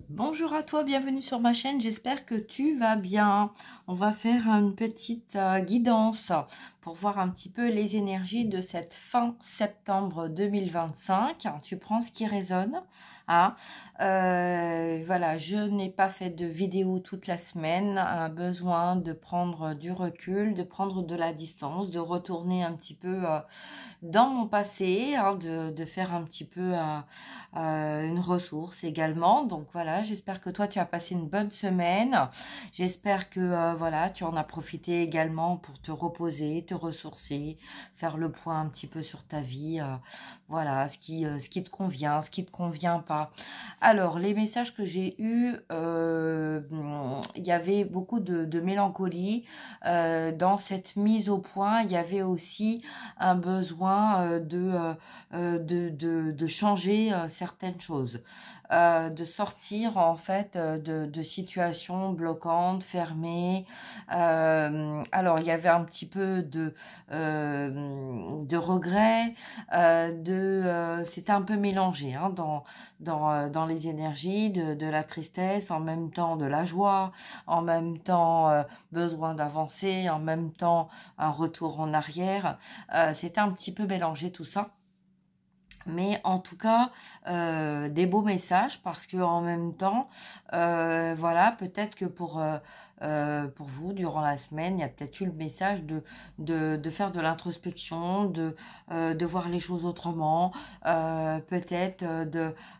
Bonjour à toi, bienvenue sur ma chaîne, j'espère que tu vas bien. On va faire une petite guidance pour voir un petit peu les énergies de cette fin septembre 2025. Tu prends ce qui résonne. Hein. Voilà, je n'ai pas fait de vidéo toute la semaine, besoin de prendre du recul, de prendre de la distance, de retourner un petit peu dans mon passé, hein, de faire un petit peu une ressource également. Donc voilà, j'espère que toi tu as passé une bonne semaine. J'espère que voilà, tu en as profité également pour te reposer, te ressourcer, faire le point un petit peu sur ta vie. Voilà, ce qui te convient, ce qui te convient pas. Alors, les messages que j'ai eus, il y avait beaucoup de mélancolie. Dans cette mise au point, il y avait aussi un besoin de changer certaines choses, de sortir en fait de situations bloquantes, fermées. Alors, il y avait un petit peu de regret, c'était un peu mélangé hein, dans les énergies, de la tristesse, en même temps de la joie, en même temps besoin d'avancer, en même temps un retour en arrière. C'était un petit peu mélangé tout ça. Mais en tout cas, des beaux messages parce que en même temps, voilà, peut-être que pour vous, durant la semaine, il y a peut-être eu le message de faire de l'introspection, de voir les choses autrement, peut-être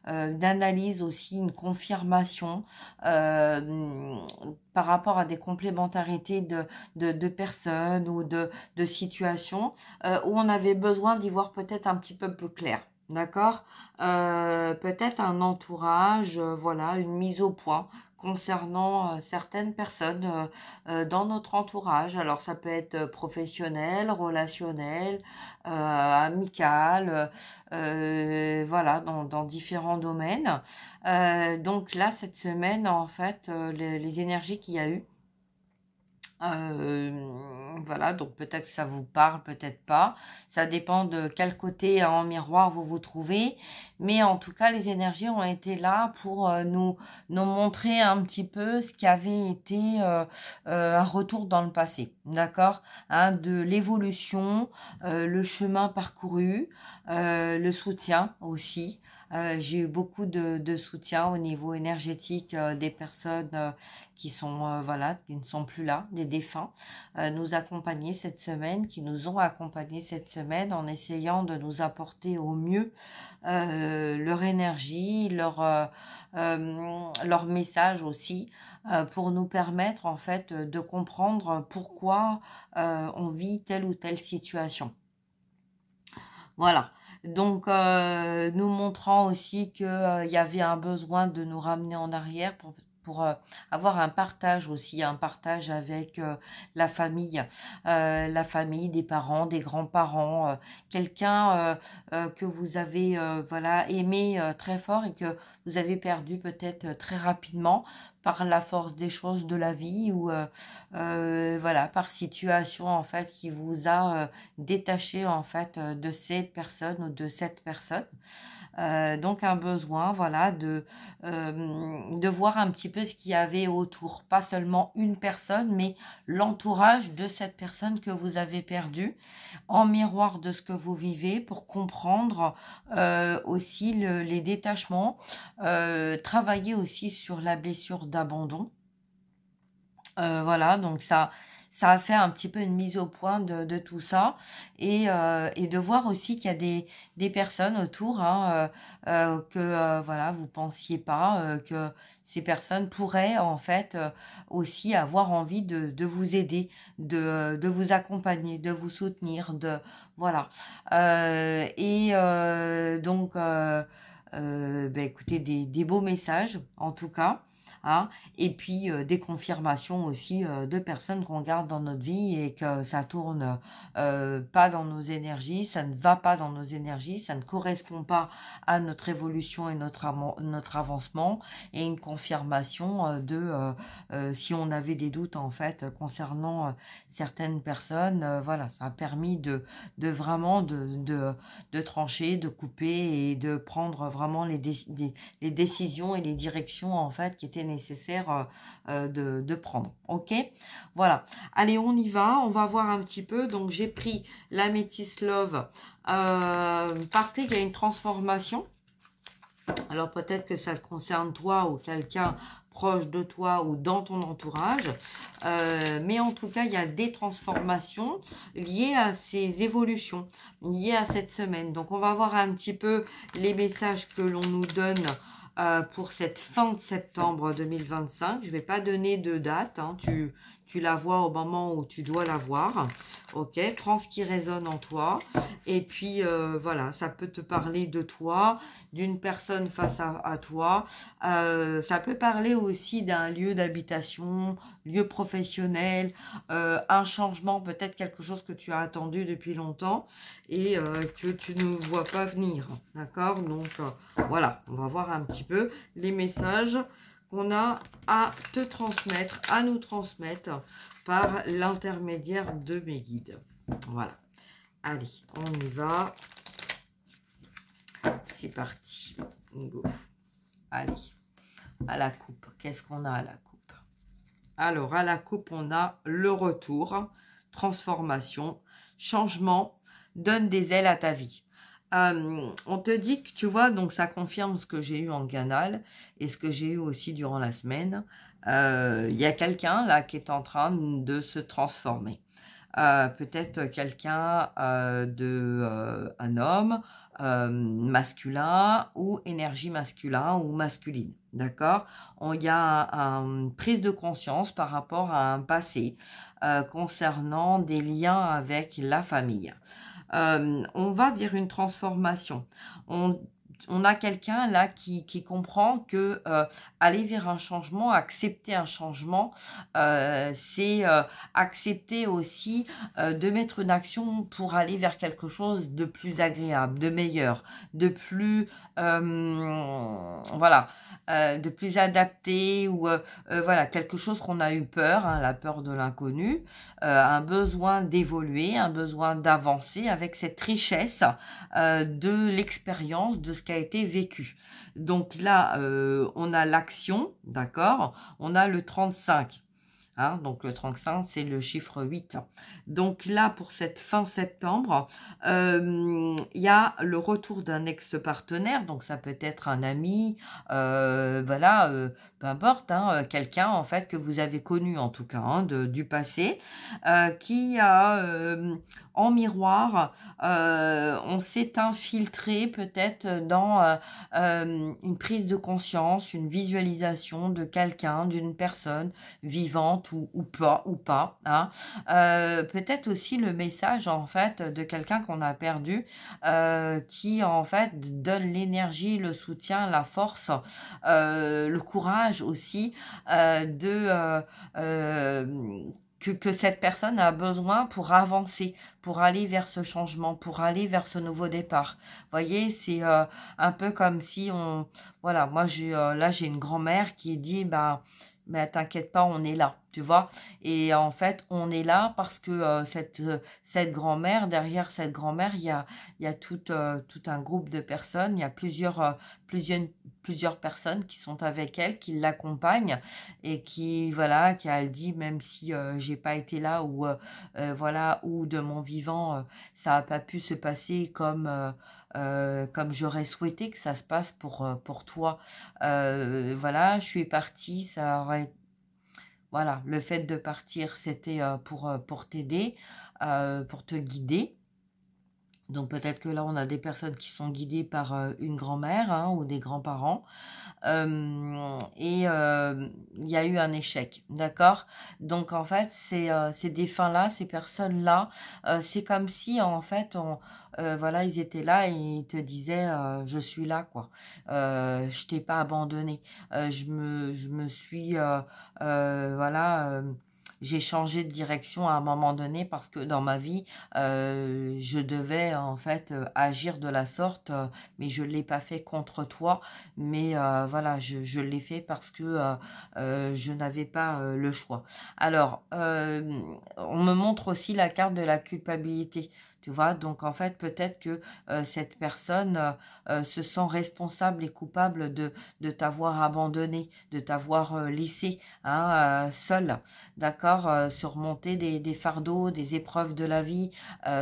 d'analyse aussi, une confirmation par rapport à des complémentarités de personnes ou de situations où on avait besoin d'y voir peut-être un petit peu plus clair. D'accord, peut-être un entourage, voilà, une mise au point concernant certaines personnes dans notre entourage. Alors ça peut être professionnel, relationnel, amical, voilà, dans différents domaines. Donc là, cette semaine, en fait, les énergies qu'il y a eu, voilà, donc peut-être que ça vous parle, peut-être pas. Ça dépend de quel côté en miroir vous vous trouvez. Mais en tout cas, les énergies ont été là pour nous montrer un petit peu ce qui avait été un retour dans le passé. D'accord, hein, de l'évolution, le chemin parcouru, le soutien aussi. J'ai eu beaucoup de soutien au niveau énergétique des personnes qui sont voilà, qui ne sont plus là, des défunts, nous accompagner cette semaine, qui nous ont accompagnés cette semaine en essayant de nous apporter au mieux leur énergie, leur message aussi, pour nous permettre en fait de comprendre pourquoi on vit telle ou telle situation. Voilà, donc nous montrant aussi qu'il y avait un besoin de nous ramener en arrière pour avoir un partage aussi, un partage avec la famille des parents, des grands-parents, quelqu'un que vous avez voilà, aimé très fort et que vous avez perdu peut-être très rapidement par la force des choses de la vie ou voilà, par situation en fait qui vous a détaché en fait de cette personne ou de cette personne. Donc un besoin voilà de voir un petit peu ce qu'il y avait autour, pas seulement une personne mais l'entourage de cette personne que vous avez perdue en miroir de ce que vous vivez pour comprendre aussi les détachements, travailler aussi sur la blessure d'abandon. Voilà, donc ça a fait un petit peu une mise au point de tout ça et de voir aussi qu'il y a des personnes autour hein, que voilà, vous pensiez pas que ces personnes pourraient en fait aussi avoir envie de vous aider, de vous accompagner, de vous soutenir, voilà. Donc, écoutez, des beaux messages en tout cas. hein, et puis des confirmations aussi de personnes qu'on garde dans notre vie et que ça tourne pas dans nos énergies, ça ne va pas dans nos énergies, ça ne correspond pas à notre évolution et notre avancement, et une confirmation si on avait des doutes en fait concernant certaines personnes, voilà, ça a permis de vraiment de trancher, de couper et de prendre vraiment les décisions et les directions en fait qui étaient nécessaires de prendre. Ok, voilà. Allez, on y va. On va voir un petit peu. Donc, j'ai pris l'Améthyste Love parce qu'il y a une transformation. Alors, peut-être que ça te concerne toi ou quelqu'un proche de toi ou dans ton entourage. Mais en tout cas, il y a des transformations liées à ces évolutions, liées à cette semaine. Donc, on va voir un petit peu les messages que l'on nous donne pour cette fin de septembre 2025. Je ne vais pas donner de date, hein. Tu la vois au moment où tu dois la voir. Ok, prends ce qui résonne en toi. Et puis, voilà, ça peut te parler de toi, d'une personne face à toi. Ça peut parler aussi d'un lieu d'habitation, lieu professionnel, un changement, peut-être quelque chose que tu as attendu depuis longtemps et que tu ne vois pas venir. D'accord? Donc, voilà, on va voir un petit peu les messages qu'on a à te transmettre, à nous transmettre par l'intermédiaire de mes guides. Voilà. Allez, on y va. C'est parti. Go. Allez, à la coupe. Qu'est-ce qu'on a à la coupe? Alors, à la coupe, on a le retour, transformation, changement, donne des ailes à ta vie. On te dit que, tu vois, donc ça confirme ce que j'ai eu en canal et ce que j'ai eu aussi durant la semaine. Il y a quelqu'un là qui est en train de se transformer. Peut-être quelqu'un un homme masculin ou énergie masculin ou masculine. D'accord? Il y a une prise de conscience par rapport à un passé concernant des liens avec la famille. On va vers une transformation. On a quelqu'un là qui comprend que aller vers un changement, accepter un changement, c'est accepter aussi de mettre une action pour aller vers quelque chose de plus agréable, de meilleur, de plus voilà, de plus adapté, ou voilà, quelque chose qu'on a eu peur, hein, la peur de l'inconnu, un besoin d'évoluer, un besoin d'avancer avec cette richesse de l'expérience, de ce qui a été vécu. Donc là, on a l'action, d'accord? On a le 35. Hein, donc le 35, c'est le chiffre 8. Donc là, pour cette fin septembre, il y a le retour d'un ex-partenaire. Donc ça peut être un ami, voilà, peu importe, hein, quelqu'un en fait que vous avez connu en tout cas, hein, du passé, qui a en miroir, on s'est infiltré peut-être dans une prise de conscience, une visualisation de quelqu'un, d'une personne vivante ou pas, hein. Peut-être aussi le message en fait de quelqu'un qu'on a perdu, qui en fait donne l'énergie, le soutien, la force, le courage aussi que cette personne a besoin pour avancer, pour aller vers ce changement, pour aller vers ce nouveau départ. Vous voyez, c'est un peu comme si voilà, moi là j'ai une grand-mère qui dit, bah, mais t'inquiète pas, on est là, tu vois. Et en fait, on est là parce que cette grand-mère, derrière cette grand-mère, il y a tout un groupe de personnes, il y a plusieurs personnes qui sont avec elle, qui l'accompagnent et qui, voilà, elle dit, même si j'ai pas été là ou voilà, ou de mon vivant, ça n'a pas pu se passer comme j'aurais souhaité que ça se passe pour toi. Voilà, je suis partie, ça aurait... Voilà, le fait de partir, c'était pour t'aider, pour te guider. Donc peut-être que là, on a des personnes qui sont guidées par une grand-mère hein, ou des grands-parents. Il y a eu un échec, d'accord? Donc en fait, ces défunts-là, ces personnes-là, c'est comme si en fait, voilà, ils étaient là et ils te disaient, je suis là, quoi. Je t'ai pas abandonné. Je me suis, voilà. J'ai changé de direction à un moment donné parce que dans ma vie, je devais en fait agir de la sorte, mais je ne l'ai pas fait contre toi. Mais voilà, je l'ai fait parce que je n'avais pas le choix. Alors, on me montre aussi la carte de la culpabilité. Tu vois, donc en fait, peut-être que cette personne se sent responsable et coupable de t'avoir abandonné, de t'avoir laissé hein, seul, d'accord, surmonter des fardeaux, des épreuves de la vie, tout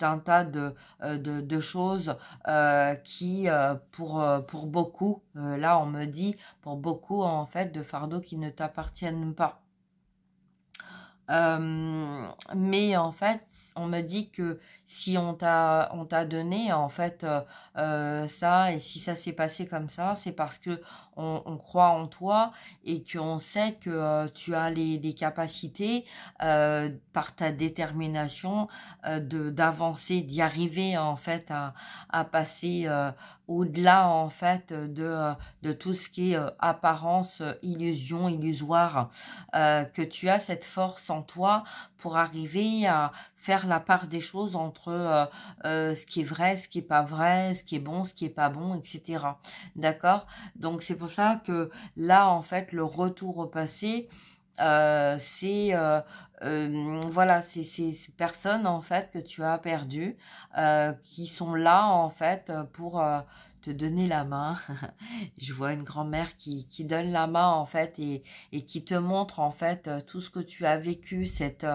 un tas de choses qui, pour beaucoup, là on me dit, pour beaucoup en fait, de fardeaux qui ne t'appartiennent pas. Mais en fait, on me dit que si on t'a donné en fait ça et si ça s'est passé comme ça, c'est parce que on croit en toi et qu'on sait que tu as les capacités par ta détermination d'avancer, d'y arriver en fait à passer au-delà en fait de tout ce qui est apparence, illusion, illusoire, que tu as cette force en toi pour arriver à faire la part des choses entre ce qui est vrai, ce qui est pas vrai, ce qui est bon, ce qui est pas bon, etc. D'accord? Donc c'est pour ça que là, en fait, le retour au passé, c'est voilà, c'est ces personnes en fait que tu as perdues, qui sont là en fait pour te donner la main. Je vois une grand-mère qui donne la main en fait et qui te montre en fait tout ce que tu as vécu, cette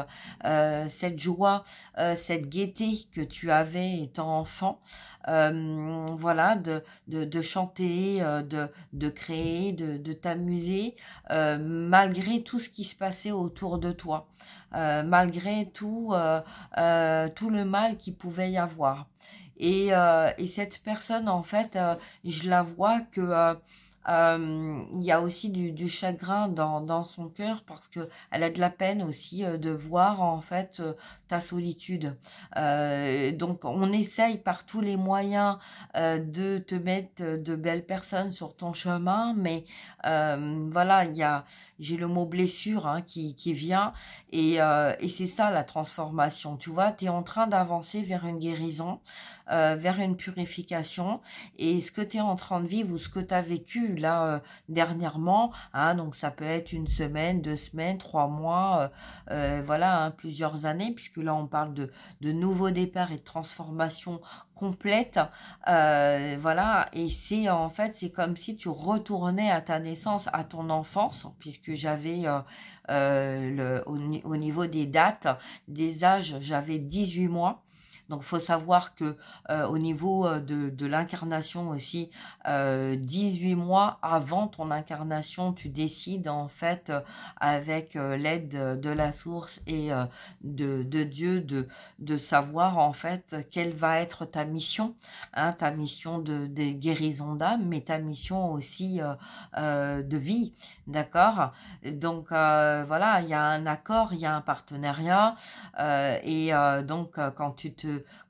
joie, cette gaieté que tu avais étant enfant, voilà, de chanter, de créer, de t'amuser, malgré tout ce qui se passait autour de toi, malgré tout le mal qu'il pouvait y avoir. Et cette personne, en fait, je la vois que il y a aussi du chagrin dans son cœur parce que elle a de la peine aussi de voir en fait ta solitude. Donc on essaye par tous les moyens de te mettre de belles personnes sur ton chemin, mais voilà, j'ai le mot blessure hein, qui vient et c'est ça la transformation. Tu vois, tu es en train d'avancer vers une guérison, vers une purification et ce que tu es en train de vivre ou ce que tu as vécu là dernièrement, hein, donc ça peut être une semaine, 2 semaines, 3 mois, voilà, hein, plusieurs années, puisque là on parle de nouveaux départs et de transformation complète, voilà, et c'est en fait, c'est comme si tu retournais à ta naissance, à ton enfance, puisque j'avais au niveau des dates, des âges, j'avais 18 mois. Donc, il faut savoir que au niveau de l'incarnation aussi, 18 mois avant ton incarnation, tu décides en fait avec l'aide de la source et de Dieu de savoir en fait quelle va être ta mission, hein, ta mission de guérison d'âme, mais ta mission aussi de vie, d'accord? Donc voilà, il y a un accord, il y a un partenariat donc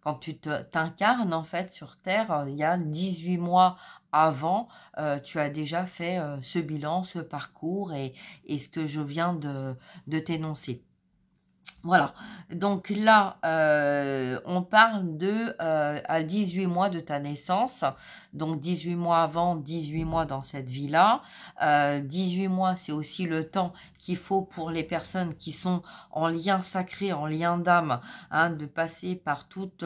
quand tu t'incarnes en fait sur Terre, il y a 18 mois avant, tu as déjà fait ce bilan, ce parcours et ce que je viens de t'énoncer. Voilà, donc là, on parle à 18 mois de ta naissance, donc 18 mois avant, 18 mois dans cette vie-là. 18 mois, c'est aussi le temps qu'il faut pour les personnes qui sont en lien sacré, en lien d'âme, hein, de passer par toutes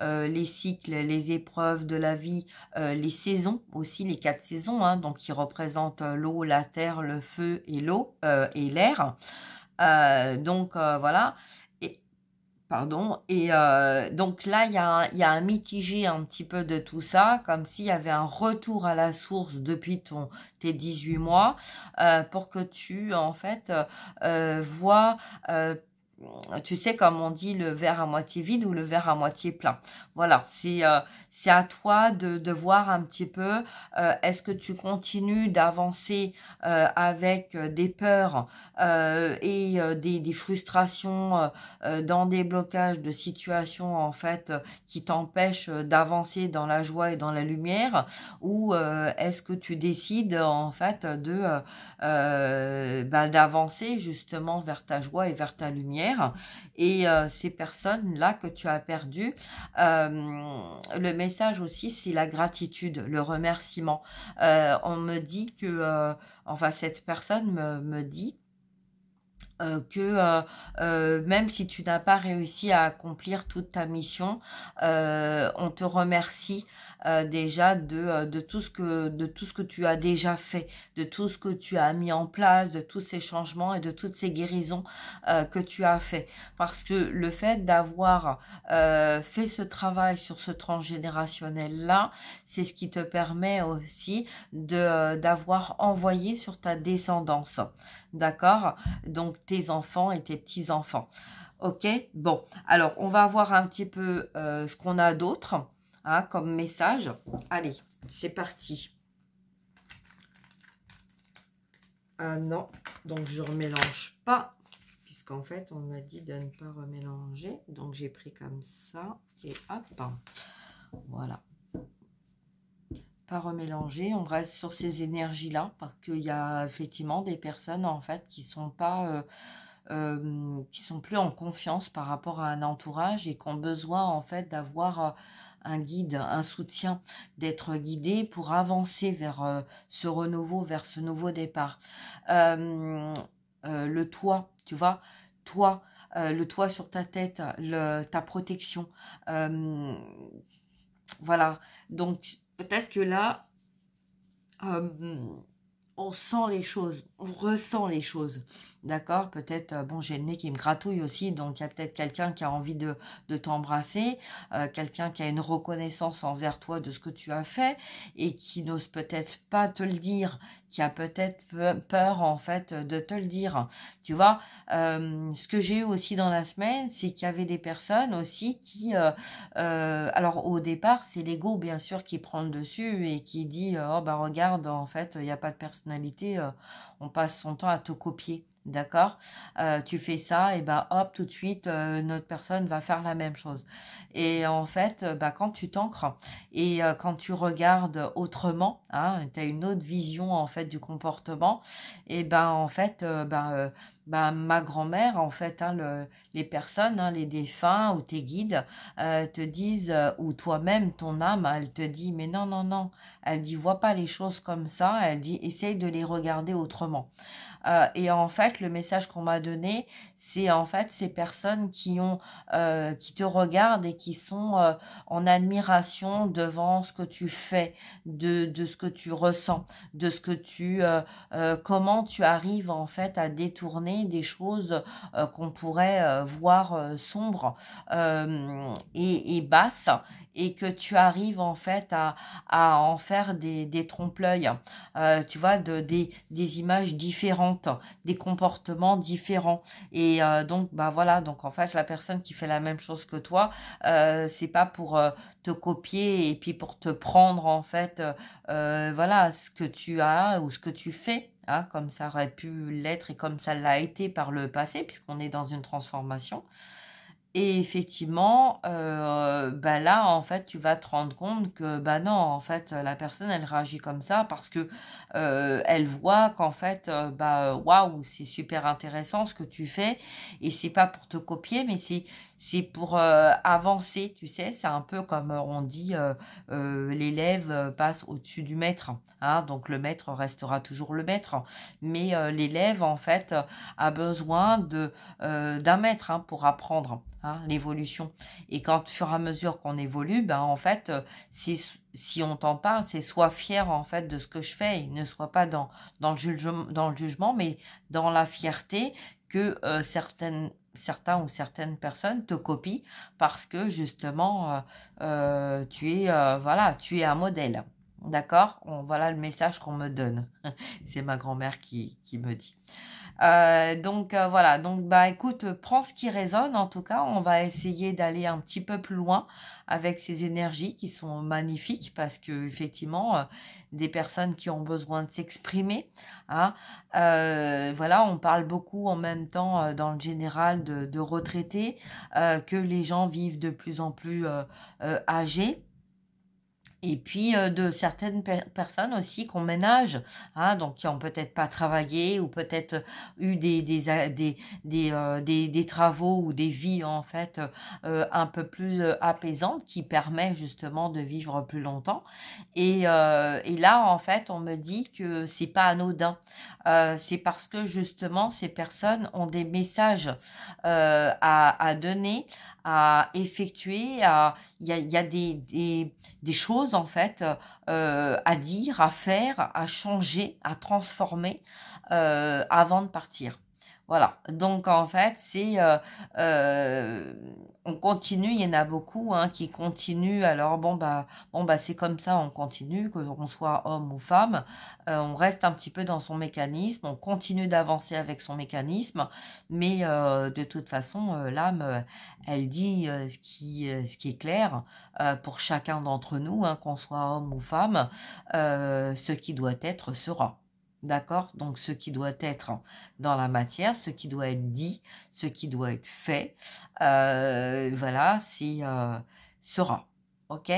les cycles, les épreuves de la vie, les saisons aussi, les 4 saisons, hein, donc qui représentent l'eau, la terre, le feu et l'eau et l'air. Donc voilà, et pardon, et donc là il y a un mitigé un petit peu de tout ça, comme s'il y avait un retour à la source depuis tes 18 mois, pour que tu en fait vois tu sais, comme on dit, le verre à moitié vide ou le verre à moitié plein. Voilà, c'est à toi de voir un petit peu, est-ce que tu continues d'avancer avec des peurs et des frustrations dans des blocages de situations en fait qui t'empêchent d'avancer dans la joie et dans la lumière, ou est-ce que tu décides en fait d'avancer justement vers ta joie et vers ta lumière. Et ces personnes-là que tu as perdues, le message aussi, c'est la gratitude, le remerciement. On me dit que, enfin cette personne me dit que même si tu n'as pas réussi à accomplir toute ta mission, on te remercie déjà de tout ce que tu as déjà fait, de tout ce que tu as mis en place, de tous ces changements et de toutes ces guérisons que tu as fait. Parce que le fait d'avoir fait ce travail sur ce transgénérationnel-là, c'est ce qui te permet aussi d'avoir envoyé sur ta descendance. D'accord? Donc, tes enfants et tes petits-enfants. Ok? Bon, alors, on va voir un petit peu ce qu'on a d'autre comme message. Allez, c'est parti. Ah non, donc je ne remélange pas, puisqu'en fait, on m'a dit de ne pas remélanger. Donc, j'ai pris comme ça et hop, voilà. Pas remélanger, on reste sur ces énergies-là, parce qu'il y a effectivement des personnes, en fait, qui sont pas... qui sont plus en confiance par rapport à un entourage et qui ont besoin, en fait, d'avoir... un guide, un soutien, d'être guidé pour avancer vers ce renouveau, vers ce nouveau départ. Le toit, tu vois, toi, le toit sur ta tête, ta protection. Voilà, donc peut-être que là, on sent les choses, on ressent les choses, d'accord? Peut-être, bon, j'ai le nez qui me gratouille aussi, donc il y a peut-être quelqu'un qui a envie de t'embrasser, quelqu'un qui a une reconnaissance envers toi de ce que tu as fait et qui n'ose peut-être pas te le dire, qui a peut-être peur en fait de te le dire, tu vois? Ce que j'ai eu aussi dans la semaine, c'est qu'il y avait des personnes aussi qui, alors au départ, c'est l'ego bien sûr qui prend le dessus et qui dit, oh bah regarde, en fait, il n'y a pas de personnalité, on passe son temps à te copier. D'accord, tu fais ça et bah hop tout de suite notre personne va faire la même chose. Et en fait bah quand tu t'ancres et quand tu regardes autrement, hein, tu as une autre vision en fait du comportement, et ben en fait ma grand-mère en fait, hein, les personnes, hein, les défunts ou tes guides te disent, ou toi-même ton âme, elle te dit mais non non non, elle dit vois pas les choses comme ça, elle dit essaye de les regarder autrement. Et en fait, le message qu'on m'a donné, c'est en fait ces personnes qui te regardent et qui sont en admiration devant ce que tu fais, de ce que tu ressens, de ce que comment tu arrives en fait à détourner des choses qu'on pourrait voir sombres et basses, et que tu arrives en fait à en faire des trompe-l'œil, tu vois, des images différentes, des comportements différents. Et donc, bah voilà, donc en fait, la personne qui fait la même chose que toi, c'est pas pour te copier et puis pour te prendre en fait, voilà, ce que tu as ou ce que tu fais. Hein, comme ça aurait pu l'être et comme ça l'a été par le passé, puisqu'on est dans une transformation. Et effectivement, bah là, en fait, tu vas te rendre compte que, bah non, en fait, la personne, elle réagit comme ça parce que elle voit qu'en fait, bah waouh, c'est super intéressant ce que tu fais, et c'est pas pour te copier, mais c'est pour avancer, tu sais. C'est un peu comme on dit, l'élève passe au-dessus du maître, hein, donc le maître restera toujours le maître, mais l'élève, en fait, a besoin d'un maître, hein, pour apprendre, hein, l'évolution. Et quand, au fur et à mesure qu'on évolue, ben en fait, si on t'en parle, c'est sois fier en fait de ce que je fais, et ne sois pas dans le jugement, mais dans la fierté que certains ou certaines personnes te copient parce que justement tu es voilà, tu es un modèle. D'accord? Voilà le message qu'on me donne. C'est ma grand-mère qui me dit. Voilà, donc bah écoute, prends ce qui résonne. En tout cas, on va essayer d'aller un petit peu plus loin avec ces énergies qui sont magnifiques parce que effectivement, des personnes qui ont besoin de s'exprimer, hein, voilà, on parle beaucoup en même temps dans le général de retraités, que les gens vivent de plus en plus âgés. Et puis de certaines personnes aussi qu'on ménage, hein, donc qui ont peut-être pas travaillé ou peut-être eu des travaux ou des vies en fait un peu plus apaisantes qui permettent justement de vivre plus longtemps. Et là en fait on me dit que c'est pas anodin. C'est parce que justement ces personnes ont des messages à donner, à effectuer, il y a des choses en fait à dire, à faire, à changer, à transformer avant de partir. Voilà, donc en fait, on continue, il y en a beaucoup hein, qui continuent, alors bon bah c'est comme ça, on continue, que l'on soit homme ou femme, on reste un petit peu dans son mécanisme, on continue d'avancer avec son mécanisme, mais de toute façon, l'âme, elle dit ce qui est clair pour chacun d'entre nous, hein, qu'on soit homme ou femme, ce qui doit être sera. D'accord? Donc, ce qui doit être dans la matière, ce qui doit être dit, ce qui doit être fait, voilà, sera. OK?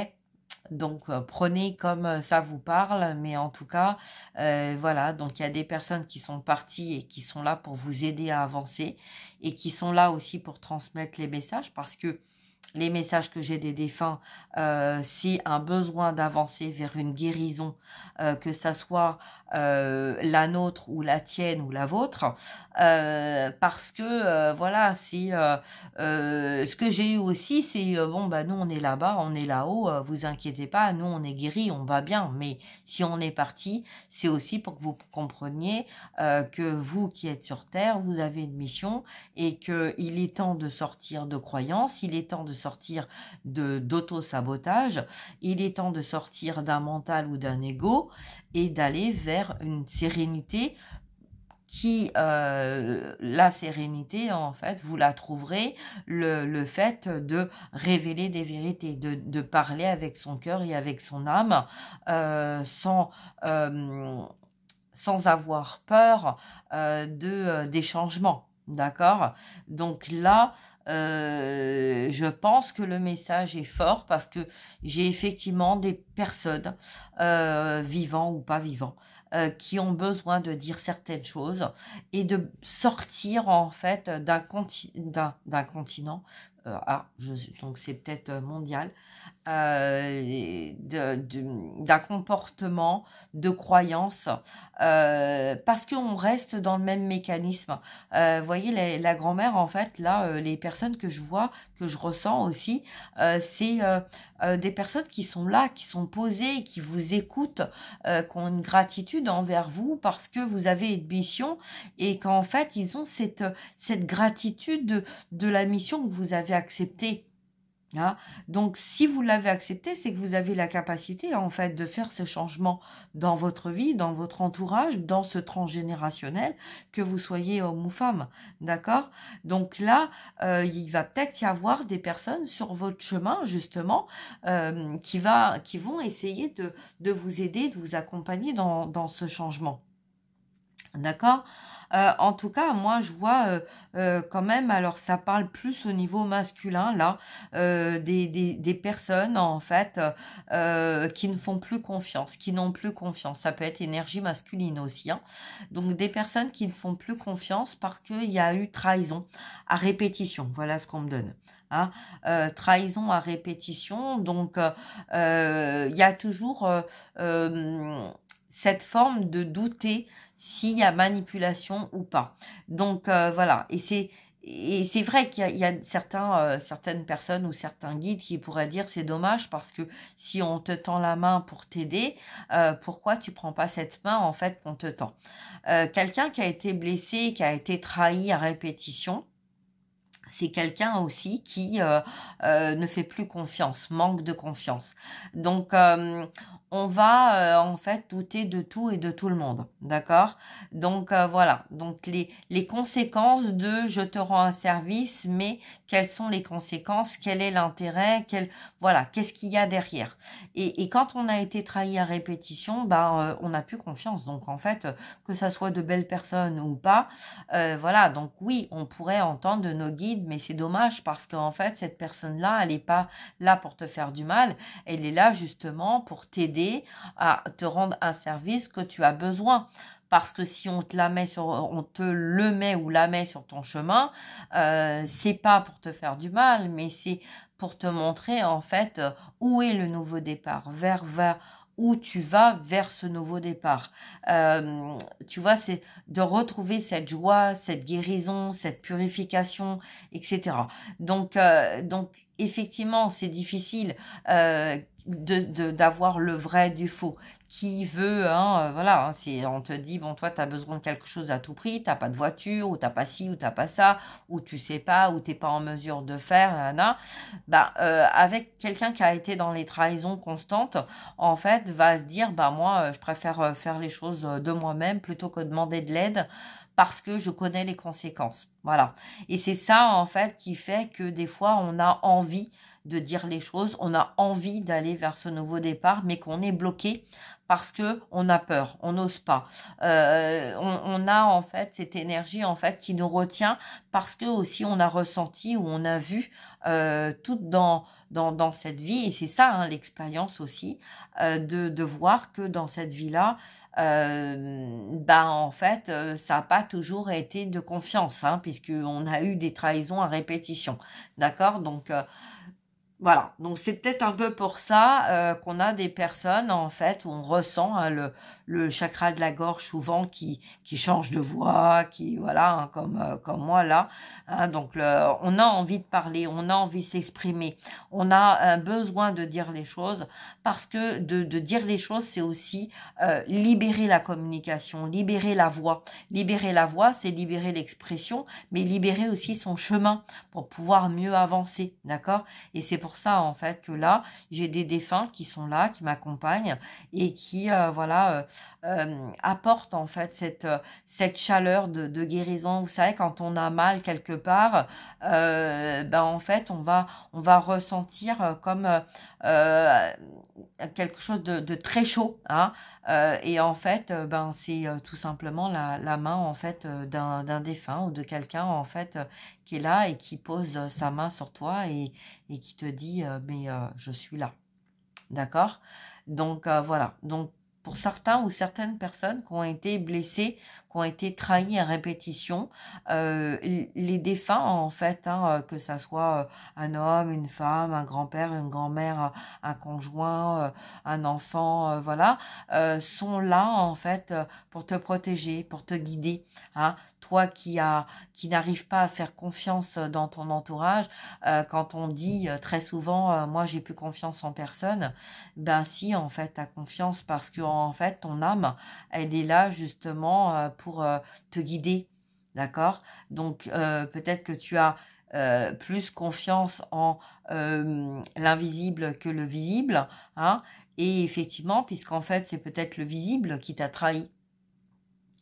Donc, prenez comme ça vous parle, mais en tout cas, voilà, donc il y a des personnes qui sont parties et qui sont là pour vous aider à avancer et qui sont là aussi pour transmettre les messages parce que les messages que j'ai des défunts, c'est un besoin d'avancer vers une guérison, que ça soit la nôtre ou la tienne ou la vôtre, parce que voilà, c'est ce que j'ai eu aussi, c'est bon bah nous on est là-bas, on est là-haut, vous inquiétez pas, nous on est guéris, on va bien, mais si on est parti, c'est aussi pour que vous compreniez que vous qui êtes sur Terre, vous avez une mission et qu'il est temps de sortir de croyances, il est temps de sortir d'auto-sabotage, il est temps de sortir d'un mental ou d'un ego et d'aller vers une sérénité qui, la sérénité, en fait, vous la trouverez le fait de révéler des vérités, de parler avec son cœur et avec son âme sans avoir peur des changements. D'accord? Donc là, je pense que le message est fort parce que j'ai effectivement des personnes, vivants ou pas vivants, qui ont besoin de dire certaines choses et de sortir en fait d'un continent. Donc c'est peut-être mondial, d'un comportement, de croyance, parce qu'on reste dans le même mécanisme. Voyez, la grand-mère, en fait, là, les personnes que je vois, que je ressens aussi, c'est des personnes qui sont là, qui sont posées, qui vous écoutent, qui ont une gratitude envers vous parce que vous avez une mission et qu'en fait, ils ont cette gratitude de la mission que vous avez acceptée. Hein. Donc, si vous l'avez accepté, c'est que vous avez la capacité, en fait, de faire ce changement dans votre vie, dans votre entourage, dans ce transgénérationnel, que vous soyez homme ou femme. D'accord? Donc là, il va peut-être y avoir des personnes sur votre chemin, justement, qui vont essayer de vous aider, de vous accompagner dans ce changement. D'accord? En tout cas, moi, je vois quand même, alors ça parle plus au niveau masculin, là, des personnes, en fait, qui ne font plus confiance, qui n'ont plus confiance. Ça peut être énergie masculine aussi, hein. Donc, des personnes qui ne font plus confiance parce qu'il y a eu trahison à répétition. Voilà ce qu'on me donne. Hein. Trahison à répétition. Donc, il y a toujours cette forme de douter s'il y a manipulation ou pas. Donc voilà, et c'est vrai qu'il y a certaines personnes ou certains guides qui pourraient dire c'est dommage parce que si on te tend la main pour t'aider, pourquoi tu prends pas cette main en fait qu'on te tend? Quelqu'un qui a été blessé, qui a été trahi à répétition, c'est quelqu'un aussi qui ne fait plus confiance, manque de confiance. Donc, on va en fait douter de tout et de tout le monde, d'accord? Donc voilà, donc les conséquences de je te rends un service, mais quelles sont les conséquences? Quel est l'intérêt? Voilà, qu'est-ce qu'il y a derrière? Et quand on a été trahi à répétition, ben on n'a plus confiance. Donc en fait, que ça soit de belles personnes ou pas, voilà, donc oui, on pourrait entendre de nos guides, mais c'est dommage parce qu'en fait, cette personne-là, elle n'est pas là pour te faire du mal, elle est là justement pour t'aider à te rendre un service que tu as besoin. Parce que si on te le met ou la met sur ton chemin, c'est pas pour te faire du mal, mais c'est pour te montrer en fait où est le nouveau départ, vers où tu vas vers ce nouveau départ. Tu vois, c'est de retrouver cette joie, cette guérison, cette purification, etc. Donc effectivement, c'est difficile d'avoir le vrai du faux. Qui veut, hein, voilà, hein, on te dit, bon, toi, tu as besoin de quelque chose à tout prix, t'as pas de voiture, ou t'as pas ci, ou t'as pas ça, ou tu sais pas, ou t'es pas en mesure de faire, nana. Bah, avec quelqu'un qui a été dans les trahisons constantes, en fait, va se dire, bah, moi, je préfère faire les choses de moi-même plutôt que demander de l'aide parce que je connais les conséquences. Voilà. Et c'est ça, en fait, qui fait que des fois, on a envie de dire les choses, on a envie d'aller vers ce nouveau départ, mais qu'on est bloqué parce que on a peur, on n'ose pas. On a en fait cette énergie en fait qui nous retient parce que aussi on a ressenti ou on a vu tout dans cette vie, et c'est ça hein, l'expérience aussi de voir que dans cette vie-là, ben en fait ça n'a pas toujours été de confiance, hein, puisqu'on a eu des trahisons à répétition, d'accord? Donc voilà, donc c'est peut-être un peu pour ça qu'on a des personnes en fait où on ressent hein, le chakra de la gorge souvent qui change de voix, qui voilà hein, comme moi là. Hein, donc on a envie de parler, on a envie de s'exprimer, on a un besoin de dire les choses parce que de dire les choses c'est aussi libérer la communication, libérer la voix. Libérer la voix c'est libérer l'expression, mais libérer aussi son chemin pour pouvoir mieux avancer, d'accord? Et c'est pour ça en fait que là j'ai des défunts qui sont là, qui m'accompagnent et qui voilà apportent en fait cette chaleur de guérison. Vous savez quand on a mal quelque part, ben en fait on va ressentir comme quelque chose de très chaud, hein, et en fait ben c'est tout simplement la main en fait d'un défunt ou de quelqu'un en fait qui est là et qui pose sa main sur toi et qui te dit mais je suis là, d'accord? Donc voilà, donc pour certains ou certaines personnes qui ont été blessées, qui ont été trahies à répétition, les défunts en fait, hein, que ça soit un homme, une femme, un grand-père, une grand-mère, un conjoint, un enfant, voilà, sont là en fait pour te protéger, pour te guider, hein. Toi qui n'arrive pas à faire confiance dans ton entourage, quand on dit très souvent moi j'ai plus confiance en personne, ben si en fait tu as confiance parce que en fait ton âme elle est là justement pour te guider, d'accord? Donc peut-être que tu as plus confiance en l'invisible que le visible, hein, et effectivement puisqu'en fait c'est peut-être le visible qui t'a trahi.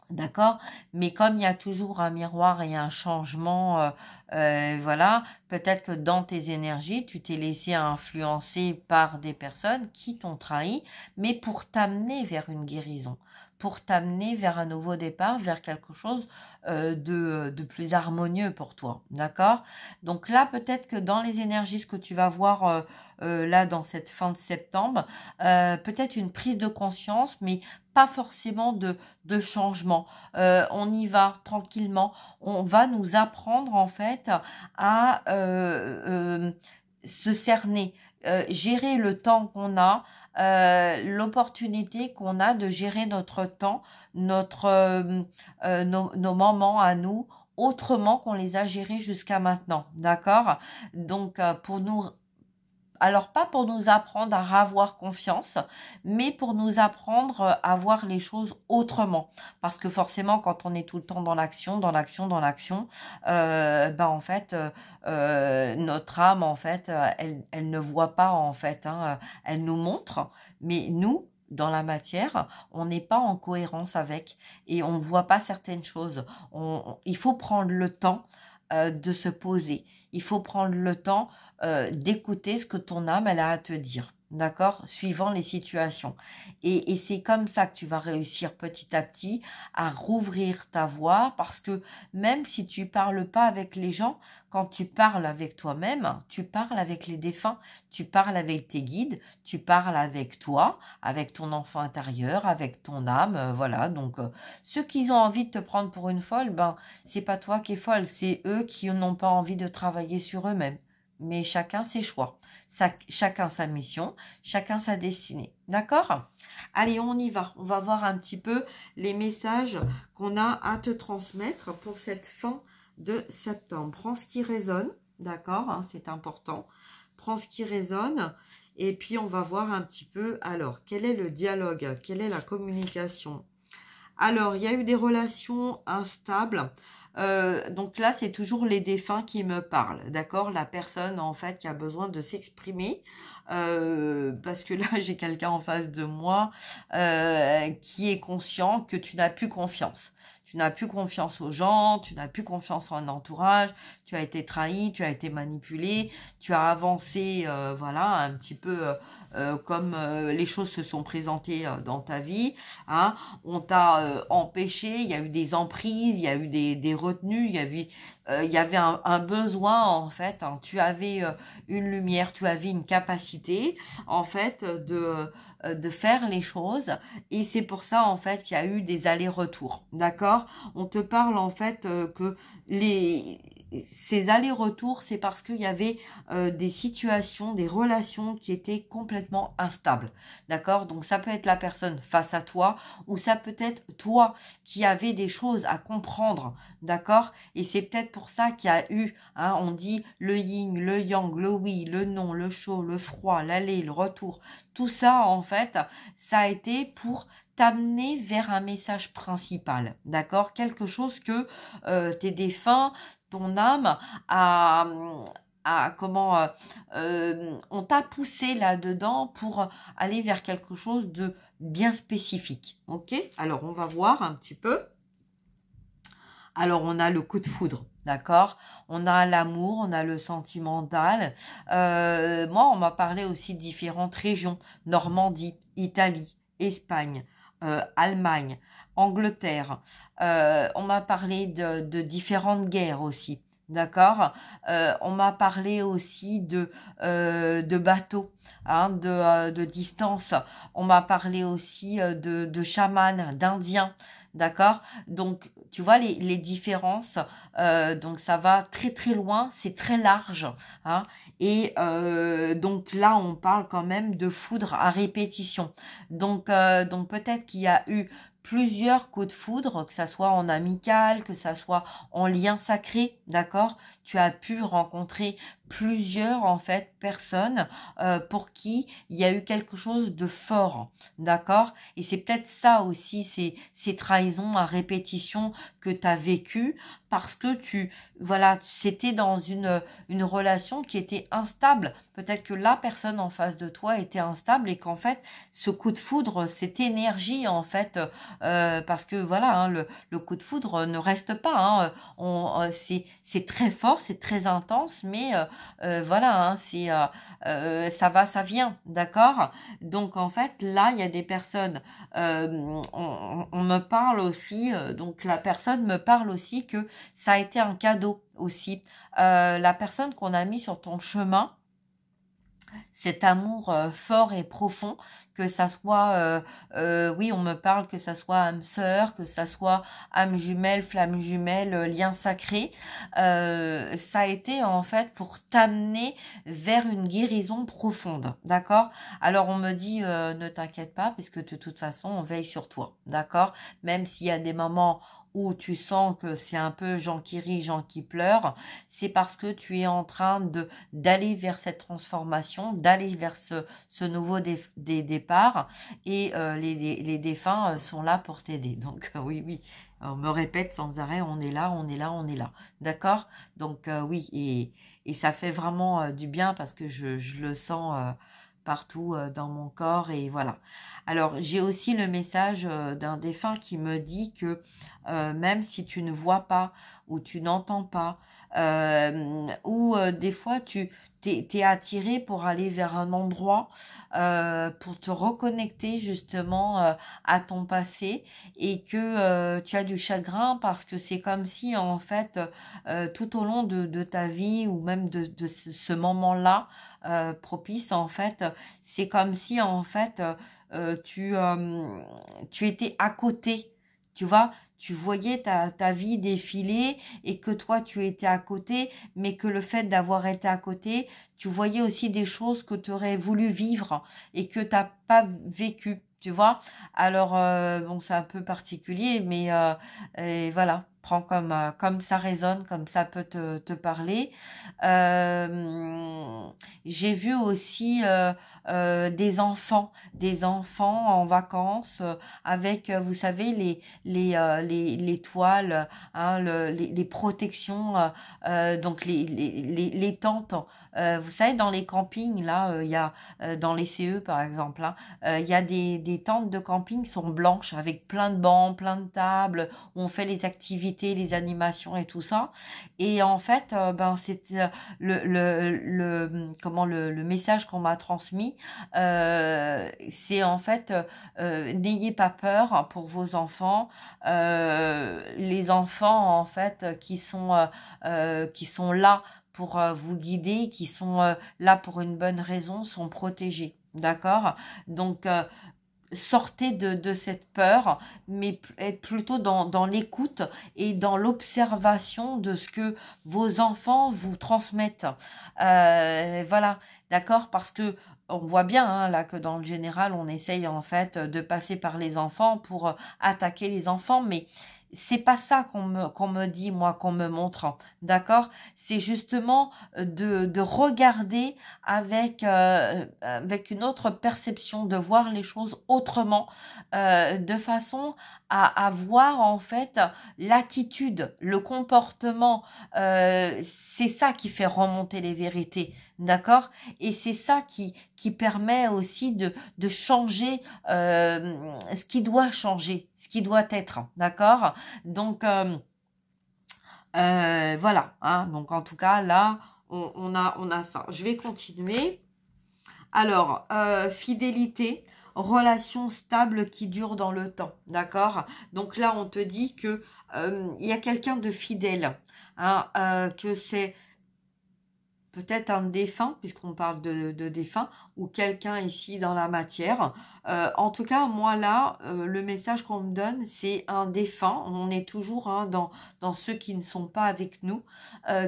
D'accord, mais comme il y a toujours un miroir et un changement, voilà, peut-être que dans tes énergies, tu t'es laissé influencer par des personnes qui t'ont trahi, mais pour t'amener vers une guérison, pour t'amener vers un nouveau départ, vers quelque chose de plus harmonieux pour toi, d'accord? Donc là, peut-être que dans les énergies, ce que tu vas voir là dans cette fin de septembre, peut-être une prise de conscience, mais pas forcément de changement. On y va tranquillement. On va nous apprendre en fait à se cerner, gérer le temps qu'on a, l'opportunité qu'on a de gérer notre temps, nos moments à nous autrement qu'on les a gérés jusqu'à maintenant, d'accord? Donc pour nous, alors pas pour nous apprendre à avoir confiance, mais pour nous apprendre à voir les choses autrement. Parce que forcément, quand on est tout le temps dans l'action, ben en fait, notre âme, en fait, elle ne voit pas, en fait, hein, elle nous montre, mais nous, dans la matière, on n'est pas en cohérence avec et on ne voit pas certaines choses. Il faut prendre le temps de se poser. Il faut prendre le temps d'écouter ce que ton âme elle a à te dire. D'accord, suivant les situations. Et c'est comme ça que tu vas réussir petit à petit à rouvrir ta voix, parce que même si tu parles pas avec les gens, quand tu parles avec toi-même, tu parles avec les défunts, tu parles avec tes guides, tu parles avec toi, avec ton enfant intérieur, avec ton âme, voilà. Donc ceux qui ont envie de te prendre pour une folle, ben c'est pas toi qui es folle, c'est eux qui n'ont pas envie de travailler sur eux-mêmes. Mais chacun ses choix, chacun sa mission, chacun sa destinée. D'accord? Allez, on y va. On va voir un petit peu les messages qu'on a à te transmettre pour cette fin de septembre. Prends ce qui résonne, d'accord, hein, c'est important. Prends ce qui résonne et puis on va voir un petit peu, alors, quel est le dialogue, quelle est la communication. Alors, il y a eu des relations instables. Donc là, c'est toujours les défunts qui me parlent, d'accord? La personne, en fait, qui a besoin de s'exprimer. Parce que là, j'ai quelqu'un en face de moi qui est conscient que tu n'as plus confiance. Tu n'as plus confiance aux gens, tu n'as plus confiance en entourage, tu as été trahi, tu as été manipulé, tu as avancé, voilà, un petit peu comme les choses se sont présentées dans ta vie, hein. On t'a empêché, il y a eu des emprises, il y a eu des retenues, il y avait un besoin en fait, hein. Tu avais une lumière, tu avais une capacité en fait de faire les choses et c'est pour ça en fait qu'il y a eu des allers-retours, d'accord? On te parle en fait que ces allers-retours, c'est parce qu'il y avait des situations, des relations qui étaient complètement instables, d'accord? Donc ça peut être la personne face à toi ou ça peut être toi qui avais des choses à comprendre, d'accord? Et c'est peut-être pour ça qu'il y a eu, hein, on dit le yin, le yang, le oui, le non, le chaud, le froid, l'aller, le retour, tout ça en fait, ça a été pour t'amener vers un message principal, d'accord? Quelque chose que tes défunts, ton âme on t'a poussé là-dedans pour aller vers quelque chose de bien spécifique, ok? Alors, on va voir un petit peu. Alors, on a le coup de foudre, d'accord? On a l'amour, on a le sentimental. Moi, on m'a parlé aussi de différentes régions. Normandie, Italie, Espagne, Allemagne, Angleterre. On m'a parlé de différentes guerres aussi. D'accord. On m'a parlé aussi de bateaux, hein, de distance. On m'a parlé aussi de chamans, d'indiens. D'accord. Donc, tu vois les différences. Donc, ça va très très loin. C'est très large. Hein, et donc là, on parle quand même de foudre à répétition. Donc peut-être qu'il y a eu plusieurs coups de foudre, que ça soit en amical, que ça soit en lien sacré, d'accord? Tu as pu rencontrer plusieurs en fait personnes pour qui il y a eu quelque chose de fort, d'accord? Et c'est peut-être ça aussi, ces trahisons à répétition que tu as vécues parce que voilà, c'était dans une relation qui était instable. Peut-être que la personne en face de toi était instable et qu'en fait, ce coup de foudre, cette énergie en fait, parce que voilà, hein, le coup de foudre ne reste pas, hein, c'est très fort, c'est très intense, mais voilà, hein, ça va, ça vient, d'accord? Donc en fait, là, il y a des personnes, on me parle aussi, donc la personne me parle aussi que ça a été un cadeau aussi. La personne qu'on a mis sur ton chemin, cet amour fort et profond, que ça soit, oui, on me parle que ça soit âme sœur, que ça soit âme jumelle, flamme jumelle, lien sacré, ça a été en fait pour t'amener vers une guérison profonde, d'accord? Alors on me dit, ne t'inquiète pas, puisque de toute façon, on veille sur toi, d'accord? Même s'il y a des moments où tu sens que c'est un peu gens qui rient, gens qui pleurent, c'est parce que tu es en train d'aller vers cette transformation, d'aller vers ce nouveau départ et les défunts sont là pour t'aider. Donc oui, on me répète sans arrêt, on est là, on est là, on est là. D'accord? Donc oui, et ça fait vraiment du bien parce que je le sens partout dans mon corps et voilà. Alors j'ai aussi le message d'un défunt qui me dit que même si tu ne vois pas ou tu n'entends pas ou des fois tu t'es attiré pour aller vers un endroit pour te reconnecter justement à ton passé et que tu as du chagrin parce que c'est comme si en fait tout au long de ta vie ou même de ce moment-là propice en fait, c'est comme si en fait tu étais à côté, tu vois, tu voyais ta vie défiler et que toi tu étais à côté, mais que le fait d'avoir été à côté, tu voyais aussi des choses que tu aurais voulu vivre et que tu n'as pas vécu. Tu vois, alors bon, c'est un peu particulier, mais et voilà, prends comme ça résonne, comme ça peut te parler. J'ai vu aussi des enfants en vacances avec, vous savez, les toiles, hein, les protections, donc les tentes. Vous savez, dans les campings, là, il y a dans les CE par exemple, hein, il y a des tentes de camping qui sont blanches avec plein de bancs, plein de tables où on fait les activités, les animations et tout ça. Et en fait, ben c'est comment le message qu'on m'a transmis, c'est en fait n'ayez pas peur pour vos enfants. Les enfants en fait qui sont là pour vous guider, qui sont là pour une bonne raison, sont protégés. D'accord? Donc, sortez de cette peur, mais être plutôt dans l'écoute et dans l'observation de ce que vos enfants vous transmettent. Voilà, d'accord? Parce que on voit bien hein, là que dans le général, on essaye en fait de passer par les enfants pour attaquer les enfants, mais c'est pas ça qu'on me dit, moi, qu'on me montre, d'accord? C'est justement de regarder avec une autre perception, de voir les choses autrement, de façon à voir en fait l'attitude, le comportement. C'est ça qui fait remonter les vérités, d'accord? Et c'est ça qui permet aussi de changer ce qui doit changer, ce qui doit être, d'accord? Donc, voilà, hein, donc en tout cas, là, on a ça. Je vais continuer. Alors, fidélité, relation stable qui dure dans le temps, d'accord? Donc là, on te dit que il y a quelqu'un de fidèle, hein, que c'est peut-être un défunt, puisqu'on parle de défunt, ou quelqu'un ici dans la matière. En tout cas, moi là, le message qu'on me donne, c'est un défunt. On est toujours hein, dans ceux qui ne sont pas avec nous,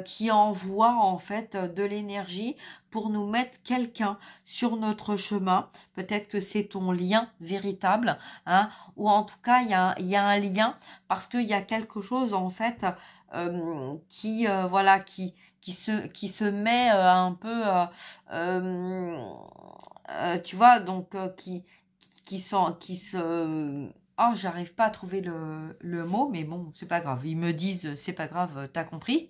qui envoient en fait de l'énergie pour nous mettre quelqu'un sur notre chemin. Peut-être que c'est ton lien véritable, hein, ou en tout cas, il y a un lien parce qu'il y a quelque chose en fait voilà, qui se met un peu, tu vois, donc qui se... Oh, j'arrive pas à trouver le mot, mais bon, c'est pas grave. Ils me disent, c'est pas grave, t'as compris.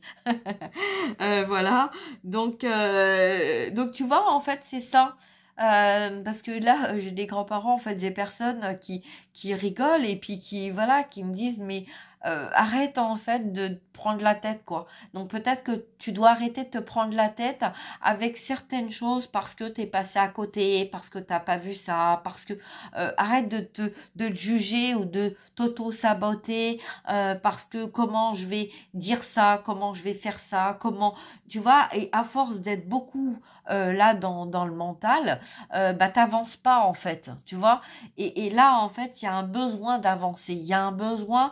Voilà. Donc, tu vois, en fait, c'est ça. Parce que là, j'ai des grands-parents, en fait, j'ai personne qui rigole et puis voilà, qui me disent, mais arrête en fait de te prendre la tête, quoi. Donc peut-être que tu dois arrêter de te prendre la tête avec certaines choses parce que t'es passé à côté, parce que t'as pas vu ça, parce que arrête de te juger ou de t'auto-saboter parce que comment je vais dire ça, comment je vais faire ça, comment, tu vois, et à force d'être beaucoup là dans le mental, bah t'avances pas en fait, tu vois. Et là en fait, il y a un besoin d'avancer, il y a un besoin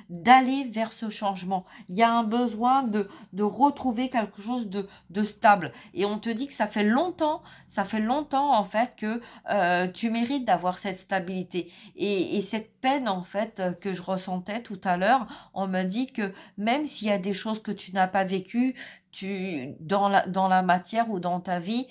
d'aller vers ce changement. Il y a un besoin de retrouver quelque chose de stable. Et on te dit que ça fait longtemps en fait que tu mérites d'avoir cette stabilité. Et cette peine en fait que je ressentais tout à l'heure, on me dit que même s'il y a des choses que tu n'as pas vécues, dans la matière ou dans ta vie,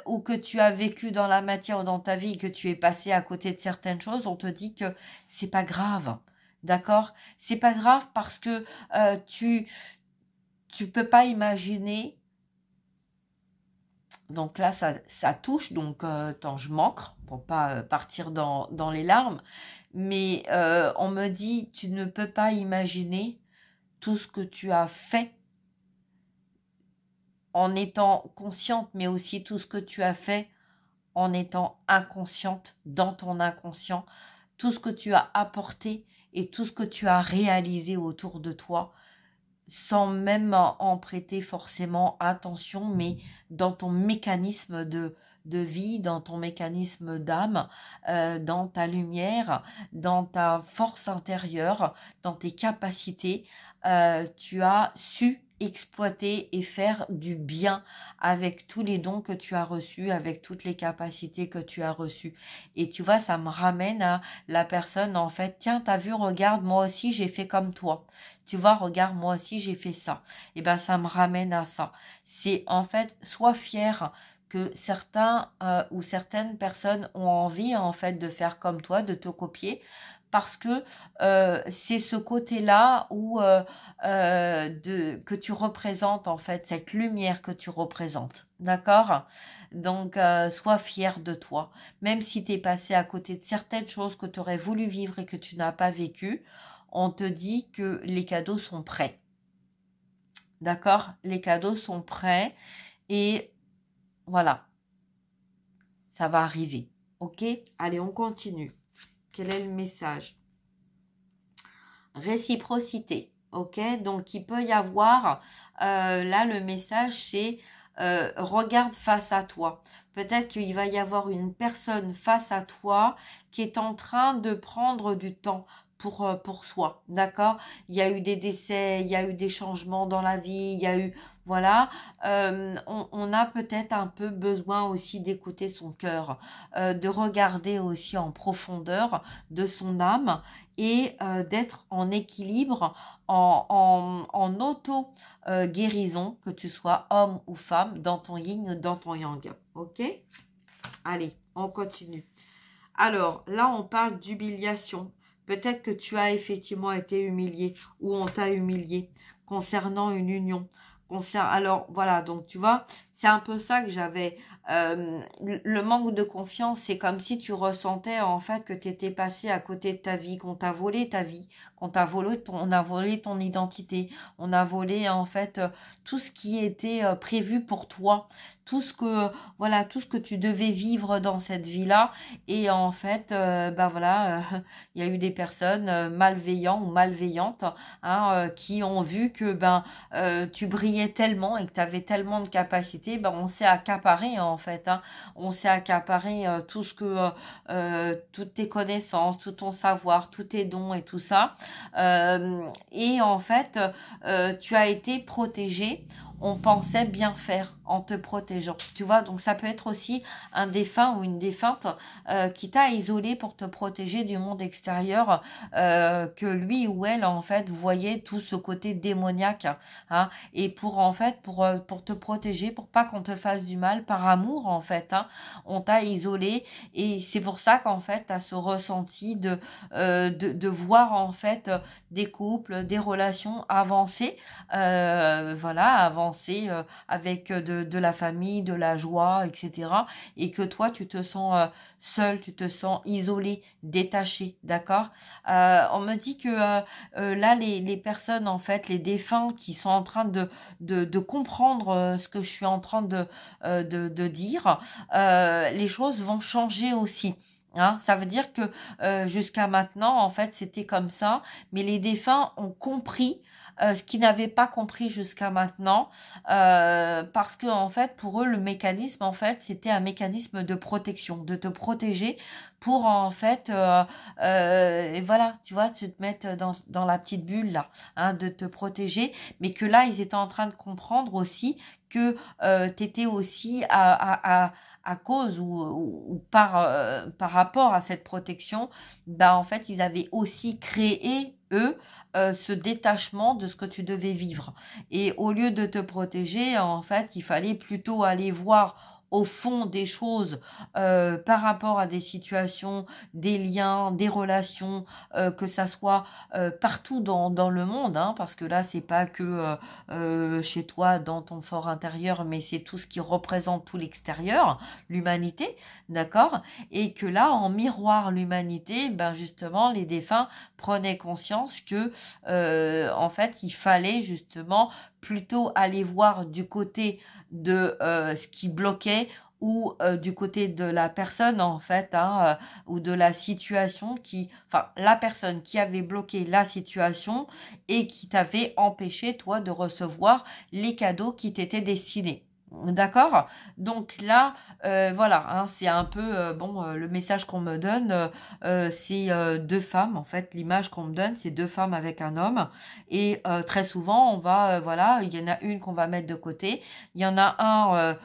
ou que tu as vécu dans la matière ou dans ta vie, que tu es passé à côté de certaines choses, on te dit que c'est pas grave. D'accord? C'est pas grave parce que tu peux pas imaginer Donc là, ça touche, donc attends, je m'ancre pour pas partir dans les larmes. Mais on me dit, tu ne peux pas imaginer tout ce que tu as fait en étant consciente, mais aussi tout ce que tu as fait en étant inconsciente, dans ton inconscient, tout ce que tu as apporté et tout ce que tu as réalisé autour de toi, sans même en prêter forcément attention, mais dans ton mécanisme de vie, dans ton mécanisme d'âme, dans ta lumière, dans ta force intérieure, dans tes capacités, tu as su exploiter et faire du bien avec tous les dons que tu as reçus, avec toutes les capacités que tu as reçues. Et tu vois, ça me ramène à la personne, en fait, tiens, t'as vu, regarde, moi aussi j'ai fait comme toi. Tu vois, regarde, moi aussi j'ai fait ça. Et ben ça me ramène à ça. C'est en fait, sois fier que certains ou certaines personnes ont envie en fait de faire comme toi, de te copier, parce que c'est ce côté-là où que tu représentes en fait, cette lumière que tu représentes, d'accord? Donc sois fier de toi, même si tu es passé à côté de certaines choses que tu aurais voulu vivre et que tu n'as pas vécu, on te dit que les cadeaux sont prêts, d'accord? Les cadeaux sont prêts et voilà, ça va arriver, ok? Allez, on continue. Quel est le message? Réciprocité, ok? Donc, il peut y avoir, là, le message, c'est regarde face à toi. Peut-être qu'il va y avoir une personne face à toi qui est en train de prendre du temps pour soi, d'accord? Il y a eu des décès, il y a eu des changements dans la vie, il y a eu, voilà, on a peut-être un peu besoin aussi d'écouter son cœur, de regarder aussi en profondeur de son âme et d'être en équilibre, en auto-guérison, que tu sois homme ou femme, dans ton yin ou dans ton yang, ok? Allez, on continue. Alors, là, on parle d'humiliation. Peut-être que tu as effectivement été humilié ou on t'a humilié concernant une union. Alors, voilà, donc tu vois, c'est un peu ça que j'avais. Le manque de confiance, c'est comme si tu ressentais en fait que tu étais passé à côté de ta vie, qu'on t'a volé ta vie, on a volé ton identité, on a volé en fait tout ce qui était prévu pour toi, tout ce que voilà, tout ce que tu devais vivre dans cette vie-là. Et en fait, ben voilà, il y a eu des personnes malveillants ou malveillantes hein, qui ont vu que ben tu brillais tellement et que tu avais tellement de capacités, ben on s'est accaparé en fait. Hein. On s'est accaparé tout ce que toutes tes connaissances, tout ton savoir, tous tes dons et tout ça. Et en fait, tu as été protégé. On pensait bien faire en te protégeant. Tu vois, donc ça peut être aussi un défunt ou une défunte qui t'a isolé pour te protéger du monde extérieur, que lui ou elle en fait voyait tout ce côté démoniaque, hein, et pour en fait pour te protéger, pour pas qu'on te fasse du mal, par amour en fait, hein, on t'a isolé et c'est pour ça qu'en fait tu as ce ressenti de voir en fait des couples, des relations avancer, voilà, avancer avec de la famille, de la joie, etc. Et que toi, tu te sens seul, tu te sens isolé, détaché, d'accord? On me dit que là, les personnes, en fait, les défunts qui sont en train de comprendre ce que je suis en train de dire, les choses vont changer aussi. Hein, ça veut dire que jusqu'à maintenant, en fait, c'était comme ça, mais les défunts ont compris ce qu'ils n'avaient pas compris jusqu'à maintenant, parce que en fait, pour eux, le mécanisme, en fait, c'était un mécanisme de protection, de te protéger pour en fait, et voilà, tu vois, tu te mettre dans la petite bulle là, hein, de te protéger, mais que là, ils étaient en train de comprendre aussi que tu étais aussi à cause ou par rapport à cette protection, bah en fait, ils avaient aussi créé, eux, ce détachement de ce que tu devais vivre. Et au lieu de te protéger, en fait, il fallait plutôt aller voir au fond des choses par rapport à des situations, des liens, des relations, que ça soit partout dans le monde, hein, parce que là, c'est pas que chez toi, dans ton fort intérieur, mais c'est tout ce qui représente tout l'extérieur, l'humanité, d'accord? Et que là, en miroir l'humanité, ben justement, les défunts prenaient conscience que, en fait, il fallait justement plutôt aller voir du côté de ce qui bloquait ou du côté de la personne en fait, hein, ou de la situation enfin la personne qui avait bloqué la situation et qui t'avait empêché toi de recevoir les cadeaux qui t'étaient destinés. D'accord? Donc là, voilà, hein, c'est un peu, le message qu'on me donne, c'est deux femmes, en fait, l'image qu'on me donne, c'est deux femmes avec un homme, et très souvent, on va, voilà, il y en a une qu'on va mettre de côté, il y en a un,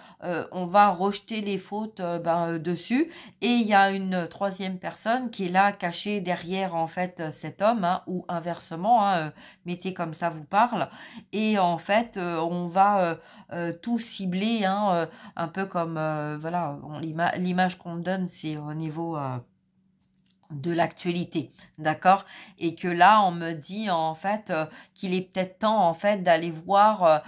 on va rejeter les fautes dessus, et il y a une troisième personne qui est là, cachée derrière, en fait, cet homme, hein, ou inversement, hein, mettez comme ça vous parle, et en fait, on va tout cibler, hein, un peu comme, voilà, l'image qu'on me donne, c'est au niveau de l'actualité, d'accord? Et que là, on me dit en fait qu'il est peut-être temps en fait d'aller voir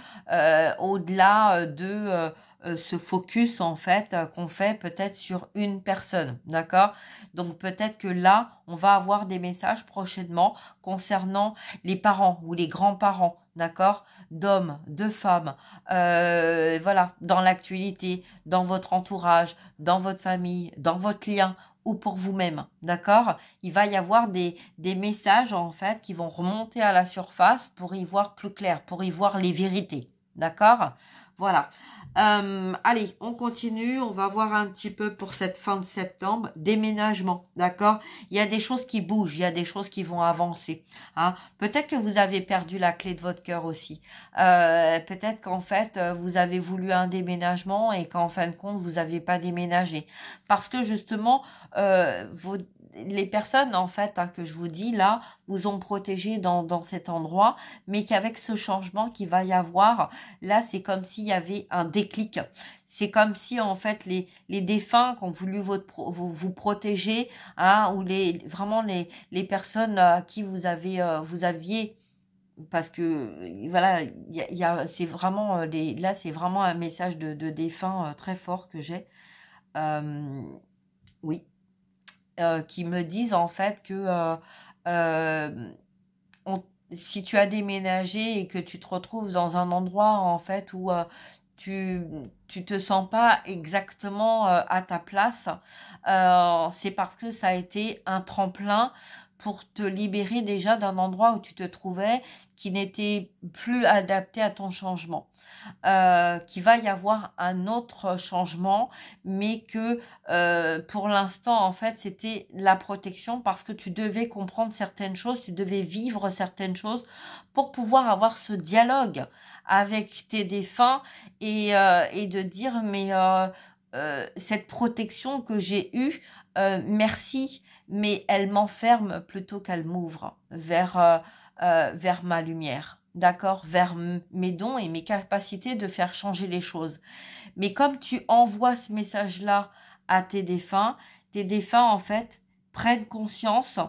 au-delà de ce focus en fait qu'on fait peut-être sur une personne, d'accord? Donc peut-être que là, on va avoir des messages prochainement concernant les parents ou les grands-parents, d'accord? D'hommes, de femmes, voilà, dans l'actualité, dans votre entourage, dans votre famille, dans votre lien, ou pour vous-même, d'accord? Il va y avoir des messages, en fait, qui vont remonter à la surface pour y voir plus clair, pour y voir les vérités, d'accord? Voilà. Allez, on continue, on va voir un petit peu pour cette fin de septembre, déménagement, d'accord? Il y a des choses qui bougent, il y a des choses qui vont avancer, hein? Peut-être que vous avez perdu la clé de votre cœur aussi. Peut-être qu'en fait, vous avez voulu un déménagement et qu'en fin de compte, vous n'avez pas déménagé. Parce que justement, les personnes en fait, hein, que je vous dis là, vous ont protégé dans cet endroit, mais qu'avec ce changement qu'il va y avoir, là c'est comme s'il y avait un déclic. C'est comme si en fait les défunts qui ont voulu vous protéger, hein, ou vraiment les personnes à qui vous aviez, parce que voilà, c'est vraiment là c'est vraiment un message de défunt très fort que j'ai. Oui, qui me disent en fait que euh, si tu as déménagé et que tu te retrouves dans un endroit en fait où tu te sens pas exactement à ta place, c'est parce que ça a été un tremplin pour te libérer déjà d'un endroit où tu te trouvais qui n'était plus adapté à ton changement. Qu'il va y avoir un autre changement, mais que pour l'instant, en fait, c'était la protection parce que tu devais comprendre certaines choses, tu devais vivre certaines choses pour pouvoir avoir ce dialogue avec tes défunts et de dire, mais cette protection que j'ai eue, merci, mais elle m'enferme plutôt qu'elle m'ouvre vers ma lumière. D'accord, vers mes dons et mes capacités de faire changer les choses. Mais comme tu envoies ce message-là à tes défunts en fait prennent conscience.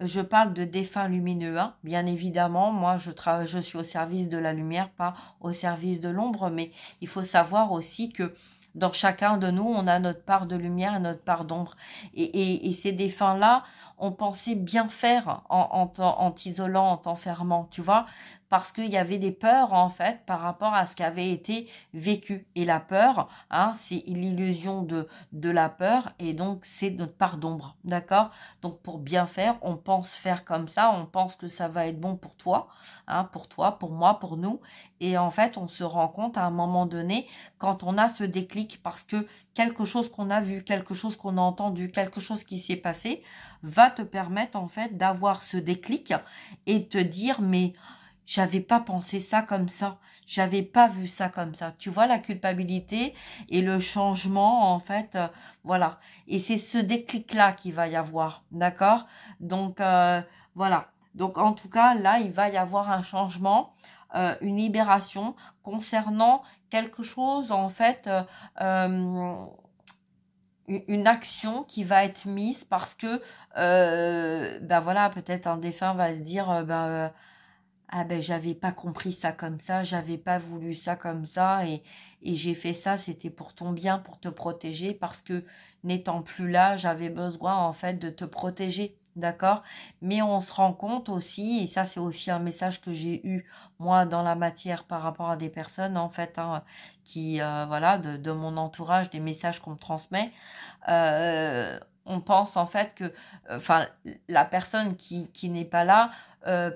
Je parle de défunts lumineux, hein. Bien évidemment, moi je suis au service de la lumière, pas au service de l'ombre, mais il faut savoir aussi que dans chacun de nous, on a notre part de lumière et notre part d'ombre. Et ces défunts-là ont pensé bien faire en t'isolant, en t'enfermant, tu vois, parce qu'il y avait des peurs, en fait, par rapport à ce qui avait été vécu. Et la peur, hein, c'est l'illusion de la peur, et donc c'est notre part d'ombre, d'accord? Donc pour bien faire, on pense faire comme ça, on pense que ça va être bon pour toi, hein, pour moi, pour nous. Et en fait, on se rend compte à un moment donné, quand on a ce déclic, parce que quelque chose qu'on a vu, quelque chose qu'on a entendu, quelque chose qui s'est passé, va te permettre en fait d'avoir ce déclic et te dire, mais j'avais pas pensé ça comme ça, j'avais pas vu ça comme ça. Tu vois la culpabilité et le changement en fait, voilà. Et c'est ce déclic-là qu'il va y avoir, d'accord? Donc voilà. Donc en tout cas, là, il va y avoir un changement. une libération concernant quelque chose, en fait, une action qui va être mise parce que, ben voilà, peut-être un défunt va se dire, ah ben j'avais pas compris ça comme ça, j'avais pas voulu ça comme ça et j'ai fait ça, c'était pour ton bien, pour te protéger parce que n'étant plus là, j'avais besoin en fait de te protéger, d'accord? Mais on se rend compte aussi, et ça c'est aussi un message que j'ai eu moi dans la matière par rapport à des personnes en fait hein, qui voilà de mon entourage, des messages qu'on me transmet. On pense en fait que, enfin, la personne qui n'est pas là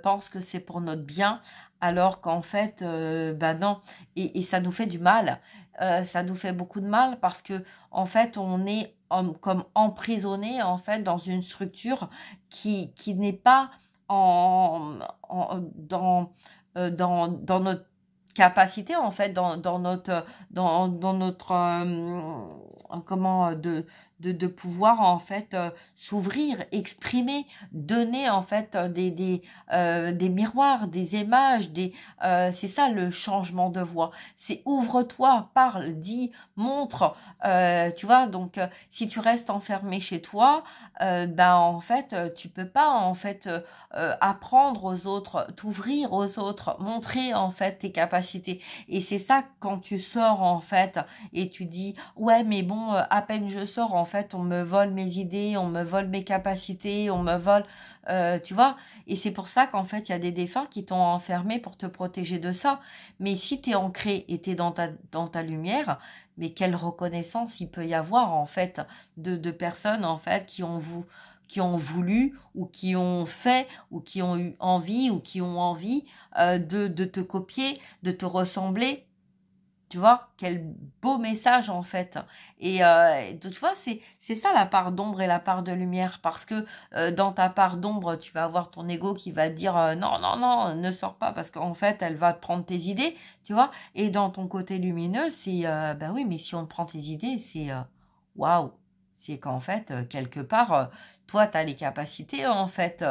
pense que c'est pour notre bien, alors qu'en fait, ben non, et ça nous fait du mal. Ça nous fait beaucoup de mal parce que en fait, on est comme emprisonné en fait dans une structure qui n'est pas dans notre capacité en fait dans notre comment de pouvoir en fait s'ouvrir, exprimer, donner en fait des miroirs, des images, c'est ça le changement de voix. C'est ouvre-toi, parle, dis, montre, tu vois. Donc si tu restes enfermé chez toi, ben en fait tu peux pas en fait apprendre aux autres, t'ouvrir aux autres, montrer en fait tes capacités. Et c'est ça quand tu sors en fait et tu dis ouais mais bon à peine je sors en fait on me vole mes idées, on me vole mes capacités, on me vole tu vois. Et c'est pour ça qu'en fait il y a des défunts qui t'ont enfermé pour te protéger de ça. Mais si tu es ancré et tu es dans ta lumière, mais quelle reconnaissance il peut y avoir en fait de personnes en fait qui ont voulu ou qui ont fait ou qui ont eu envie ou qui ont envie de te copier, de te ressembler. Tu vois, quel beau message en fait. Et toutefois, c'est ça la part d'ombre et la part de lumière. Parce que dans ta part d'ombre, tu vas avoir ton ego qui va te dire non, non, non, ne sors pas parce qu'en fait, elle va te prendre tes idées, tu vois. Et dans ton côté lumineux, c'est ben oui, mais si on te prend tes idées, c'est waouh. C'est qu'en fait, quelque part, toi, tu as les capacités en fait.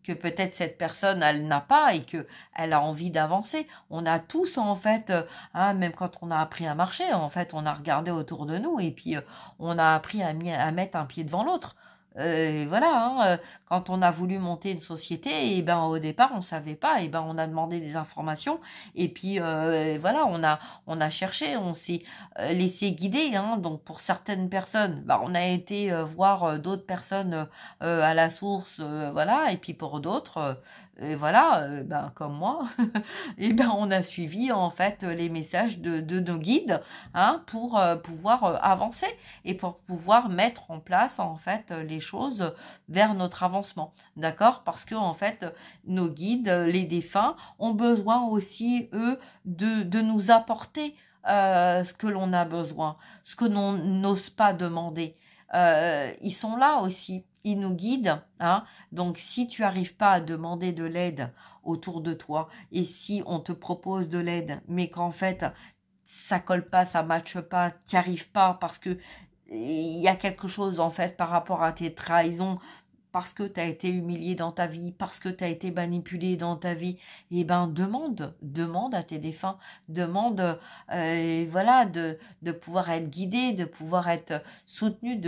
Que peut-être cette personne elle n'a pas et que elle a envie d'avancer. On a tous en fait hein, même quand on a appris à marcher, en fait, on a regardé autour de nous et puis on a appris à mettre un pied devant l'autre. Voilà, hein, quand on a voulu monter une société, et ben au départ on savait pas, et ben on a demandé des informations et puis voilà, on a cherché, on s'est laissé guider. Hein, donc pour certaines personnes, ben, on a été voir d'autres personnes à la source, voilà, et puis pour d'autres, voilà, ben comme moi. Et ben on a suivi en fait les messages de nos guides hein, pour pouvoir avancer et pour pouvoir mettre en place en fait les choses vers notre avancement, d'accord? Parce que en fait nos guides, les défunts, ont besoin aussi eux de nous apporter ce que l'on a besoin, ce que l'on n'ose pas demander. Ils sont là aussi, ils nous guident. Hein. Donc si tu n'arrives pas à demander de l'aide autour de toi et si on te propose de l'aide mais qu'en fait ça colle pas, ça matche pas, tu n'y arrives pas parce que il y a quelque chose en fait par rapport à tes trahisons, parce que tu as été humilié dans ta vie, parce que tu as été manipulé dans ta vie, eh ben demande à tes défunts, demande voilà de pouvoir être guidé, de pouvoir être soutenu,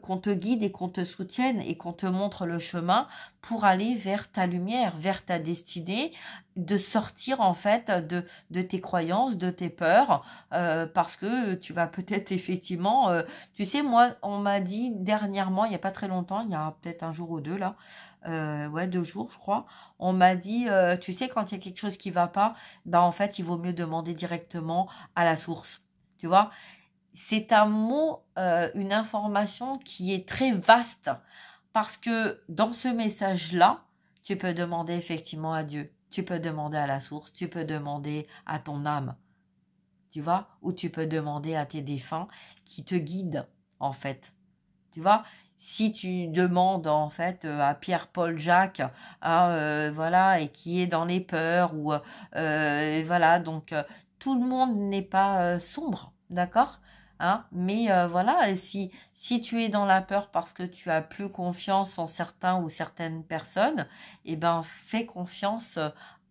qu'on te guide et qu'on te soutienne et qu'on te montre le chemin pour aller vers ta lumière, vers ta destinée, de sortir en fait de tes croyances, de tes peurs, parce que tu vas peut-être effectivement, tu sais, moi, on m'a dit dernièrement, il n'y a pas très longtemps, il y a peut-être un jour ou deux là, ouais, 2 jours je crois, on m'a dit, tu sais, quand il y a quelque chose qui va pas, ben en fait, il vaut mieux demander directement à la source, tu vois. C'est un mot, une information qui est très vaste, parce que dans ce message-là, tu peux demander effectivement à Dieu, tu peux demander à la source, tu peux demander à ton âme, tu vois, ou tu peux demander à tes défunts qui te guident, en fait, tu vois. Si tu demandes, en fait, à Pierre, Paul, Jacques, hein, voilà, et qui est dans les peurs, ou voilà, donc tout le monde n'est pas sombre, d'accord? Hein, mais voilà, si tu es dans la peur parce que tu as plus confiance en certains ou certaines personnes, eh ben fais confiance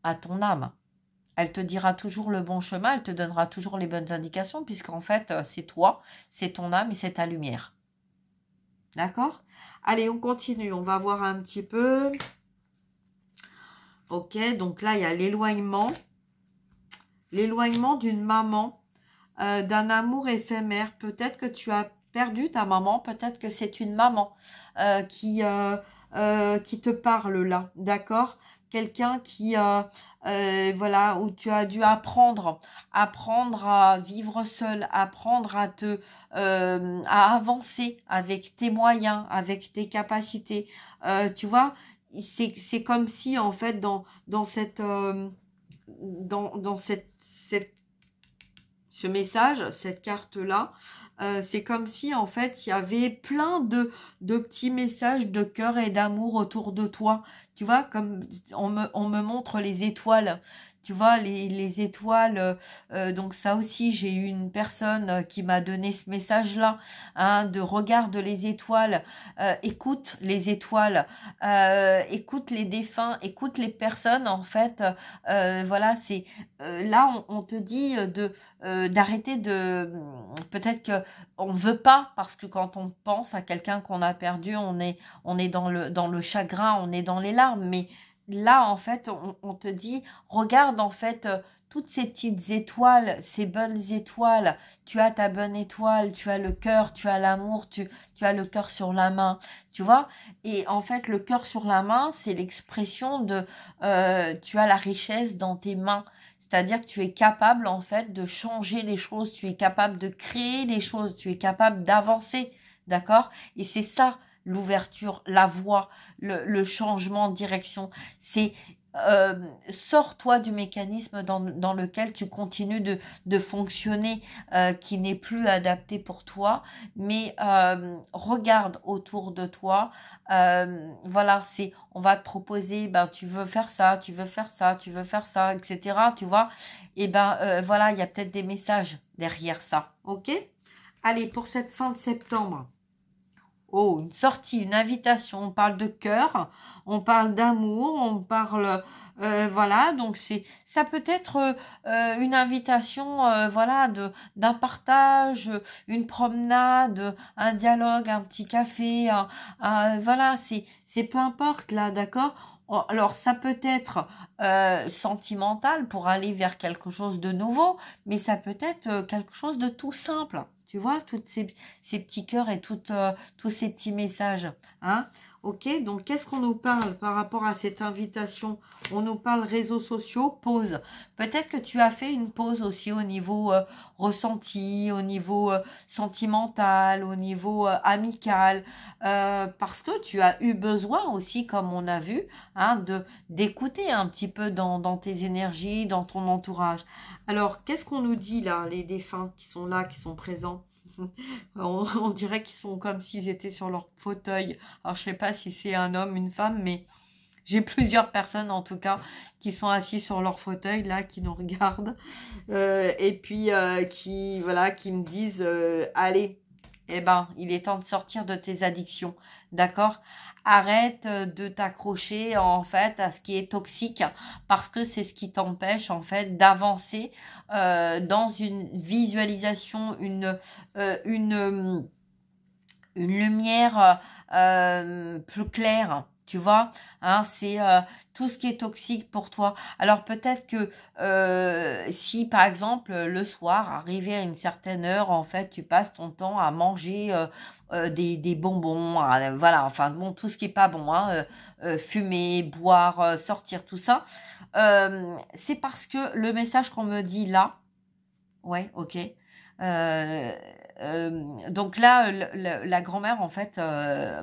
à ton âme, elle te dira toujours le bon chemin, elle te donnera toujours les bonnes indications, puisqu'en fait, c'est toi, c'est ton âme et c'est ta lumière. D'accord? Allez, on continue, on va voir un petit peu. Ok, donc là, il y a l'éloignement. L'éloignement d'une maman, d'un amour éphémère. Peut-être que tu as perdu ta maman, peut-être que c'est une maman qui te parle là, d'accord? Quelqu'un qui, voilà, où tu as dû apprendre à vivre seul, apprendre à avancer avec tes moyens, avec tes capacités. Tu vois, c'est comme si en fait dans cette ce message, cette carte-là, c'est comme si en fait il y avait plein de petits messages de cœur et d'amour autour de toi. Tu vois, comme on me montre les étoiles. Tu vois, les étoiles, donc ça aussi, j'ai eu une personne qui m'a donné ce message-là, hein, de regarde les étoiles, écoute les étoiles, écoute les défunts, écoute les personnes, en fait, voilà, c'est là, on te dit d'arrêter de... Peut-être que on veut pas, parce que quand on pense à quelqu'un qu'on a perdu, on est dans le chagrin, on est dans les larmes, mais là, en fait, on te dit, regarde, en fait, toutes ces petites étoiles, ces bonnes étoiles, tu as ta bonne étoile, tu as le cœur, tu as l'amour, tu as le cœur sur la main, tu vois. Et en fait, le cœur sur la main, c'est l'expression de, tu as la richesse dans tes mains. C'est-à-dire que tu es capable, en fait, de changer les choses, tu es capable de créer les choses, tu es capable d'avancer, d'accord? Et c'est ça, l'ouverture, la voie, le changement de direction. C'est sors-toi du mécanisme dans lequel tu continues de fonctionner, qui n'est plus adapté pour toi, mais regarde autour de toi. Voilà, on va te proposer, ben tu veux faire ça, tu veux faire ça, tu veux faire ça, etc. Tu vois, et ben voilà, il y a peut-être des messages derrière ça. Ok? Allez, pour cette fin de septembre. Oh, une sortie, une invitation, on parle de cœur, on parle d'amour, on parle, voilà, donc ça peut être une invitation, voilà, d'un partage, une promenade, un dialogue, un petit café, voilà, c'est peu importe là, d'accord? Oh, alors ça peut être sentimental pour aller vers quelque chose de nouveau, mais ça peut être quelque chose de tout simple. Tu vois, toutes ces petits cœurs et tous ces petits messages. Hein? Ok, donc qu'est-ce qu'on nous parle par rapport à cette invitation? On nous parle réseaux sociaux, pause. Peut-être que tu as fait une pause aussi au niveau ressenti, au niveau sentimental, au niveau amical, parce que tu as eu besoin aussi, comme on a vu, hein, d'écouter un petit peu dans tes énergies, dans ton entourage. Alors, qu'est-ce qu'on nous dit là, les défunts qui sont là, qui sont présents? On dirait qu'ils sont comme s'ils étaient sur leur fauteuil. Alors, je sais pas si c'est un homme, une femme, mais j'ai plusieurs personnes en tout cas qui sont assis sur leur fauteuil là, qui nous regardent et puis voilà, qui me disent allez, eh ben, il est temps de sortir de tes addictions, d'accord? Arrête de t'accrocher en fait à ce qui est toxique parce que c'est ce qui t'empêche en fait d'avancer dans une visualisation, une lumière plus claire. Tu vois, hein, c'est tout ce qui est toxique pour toi. Alors peut-être que si par exemple le soir, arrivé à une certaine heure, en fait, tu passes ton temps à manger des bonbons, voilà, enfin bon, tout ce qui est pas bon, hein, fumer, boire, sortir, tout ça. C'est parce que le message qu'on me dit là, ouais, ok. Euh, donc là, la grand-mère, en fait,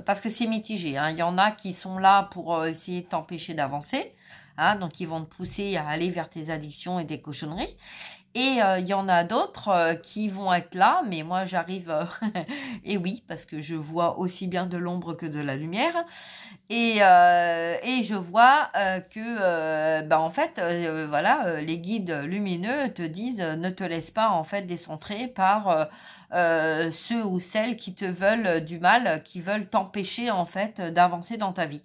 parce que c'est mitigé, hein, il y en a qui sont là pour essayer de t'empêcher d'avancer, hein, donc ils vont te pousser à aller vers tes addictions et des cochonneries. Et il y en a d'autres qui vont être là, mais moi j'arrive, et oui, parce que je vois aussi bien de l'ombre que de la lumière, et je vois que, en fait, voilà, les guides lumineux te disent, ne te laisse pas en fait décentrer par ceux ou celles qui te veulent du mal, qui veulent t'empêcher en fait d'avancer dans ta vie.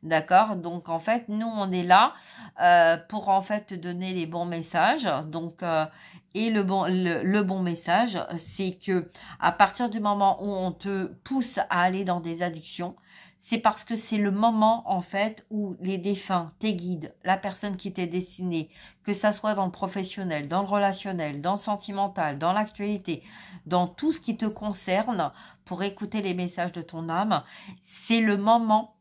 d'accord? Donc en fait, nous on est là pour en fait te donner les bons messages. Donc et le bon message, c'est que à partir du moment où on te pousse à aller dans des addictions, c'est parce que c'est le moment en fait où les défunts, tes guides, la personne qui t'est destinée, que ça soit dans le professionnel, dans le relationnel, dans le sentimental, dans l'actualité, dans tout ce qui te concerne, pour écouter les messages de ton âme, c'est le moment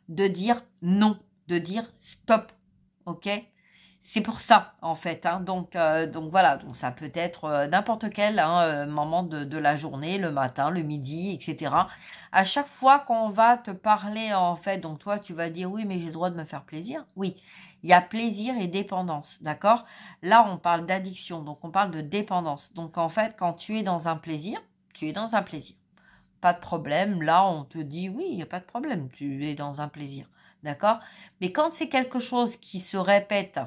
de dire non, de dire stop, ok? C'est pour ça, en fait. Hein. Donc voilà, donc ça peut être n'importe quel moment de la journée, le matin, le midi, etc. À chaque fois qu'on va te parler, en fait, donc toi, tu vas dire, oui, mais j'ai le droit de me faire plaisir. Oui, il y a plaisir et dépendance, d'accord? Là, on parle d'addiction, donc on parle de dépendance. Donc, en fait, quand tu es dans un plaisir, tu es dans un plaisir. Pas de problème. Là, on te dit, oui, il n'y a pas de problème, tu es dans un plaisir, d'accord? Mais quand c'est quelque chose qui se répète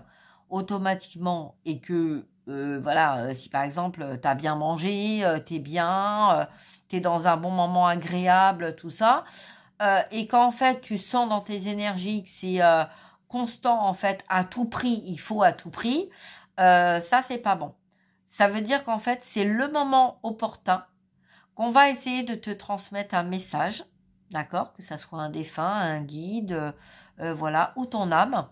automatiquement et que voilà, si par exemple tu as bien mangé, tu es bien, tu es dans un bon moment agréable, tout ça, et qu'en fait tu sens dans tes énergies que c'est constant en fait, à tout prix, il faut à tout prix, ça c'est pas bon. Ça veut dire qu'en fait c'est le moment opportun qu'on va essayer de te transmettre un message, d'accord, que ça soit un défunt, un guide, voilà, ou ton âme,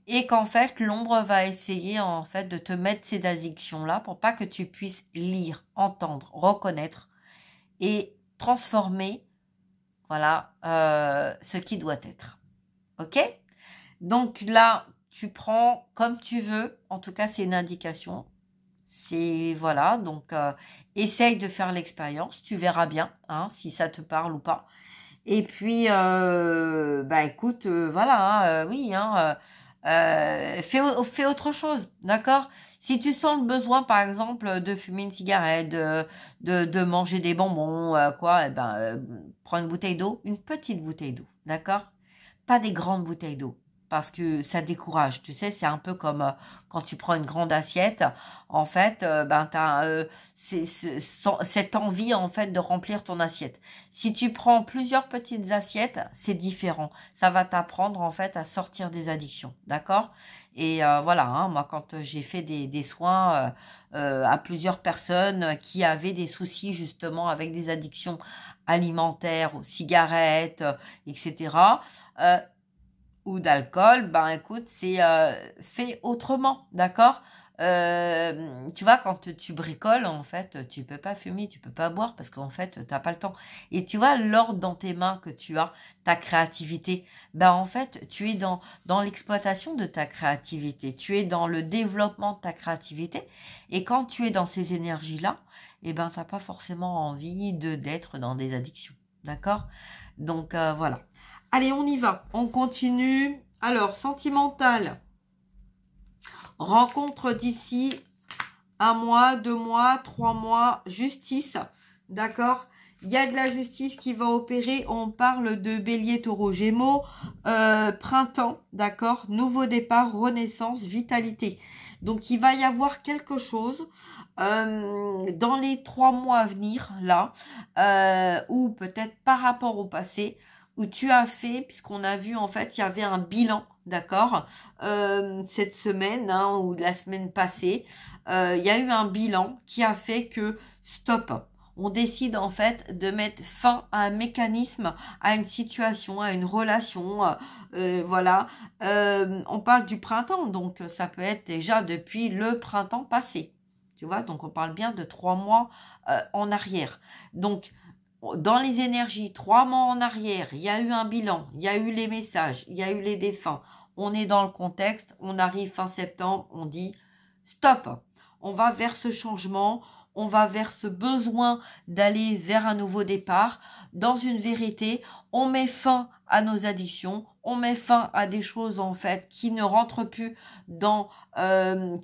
et qu'en fait l'ombre va essayer en fait de te mettre ces addictions là pour pas que tu puisses lire, entendre, reconnaître et transformer, voilà, ce qui doit être. Ok? Donc là, tu prends comme tu veux. En tout cas, c'est une indication. C'est voilà. Donc essaye de faire l'expérience. Tu verras bien, hein, si ça te parle ou pas. Et puis, bah écoute, voilà, oui, hein, fais autre chose, d'accord? Si tu sens le besoin, par exemple, de fumer une cigarette, de manger des bonbons, quoi, eh ben, prends une bouteille d'eau, une petite bouteille d'eau, d'accord? Pas des grandes bouteilles d'eau. Parce que ça décourage, tu sais, c'est un peu comme quand tu prends une grande assiette, en fait, ben t'as cette envie en fait de remplir ton assiette. Si tu prends plusieurs petites assiettes, c'est différent. Ça va t'apprendre en fait à sortir des addictions, d'accord? Et voilà, hein, moi quand j'ai fait des soins à plusieurs personnes qui avaient des soucis justement avec des addictions alimentaires, aux cigarettes, etc. Ou d'alcool, ben écoute, c'est fait autrement, d'accord? Tu vois, quand tu bricoles, en fait, tu peux pas fumer, tu peux pas boire parce qu'en fait, t'as pas le temps. Et tu vois, l'ordre dans tes mains que tu as, ta créativité, ben en fait, tu es dans l'exploitation de ta créativité, tu es dans le développement de ta créativité. Et quand tu es dans ces énergies-là, eh ben, t'as pas forcément envie d'être dans des addictions, d'accord? Donc voilà. Allez, on y va. On continue. Alors, sentimental. Rencontre d'ici 1 mois, 2 mois, 3 mois. Justice. D'accord? Il y a de la justice qui va opérer. On parle de bélier, taureau, gémeaux. Printemps. D'accord? Nouveau départ, renaissance, vitalité. Donc, il va y avoir quelque chose dans les 3 mois à venir, là, ou peut-être par rapport au passé, où tu as fait, puisqu'on a vu en fait, il y avait un bilan, d'accord, cette semaine hein, ou la semaine passée, il y a eu un bilan qui a fait que stop. On décide en fait de mettre fin à un mécanisme, à une situation, à une relation, voilà. On parle du printemps, donc ça peut être déjà depuis le printemps passé. Tu vois, donc on parle bien de 3 mois en arrière. Donc, dans les énergies, 3 mois en arrière, il y a eu un bilan, il y a eu les messages, il y a eu les défunts. On est dans le contexte, on arrive fin septembre, on dit stop. On va vers ce changement, on va vers ce besoin d'aller vers un nouveau départ. Dans une vérité, on met fin à nos addictions, on met fin à des choses en fait qui ne rentrent plus dans,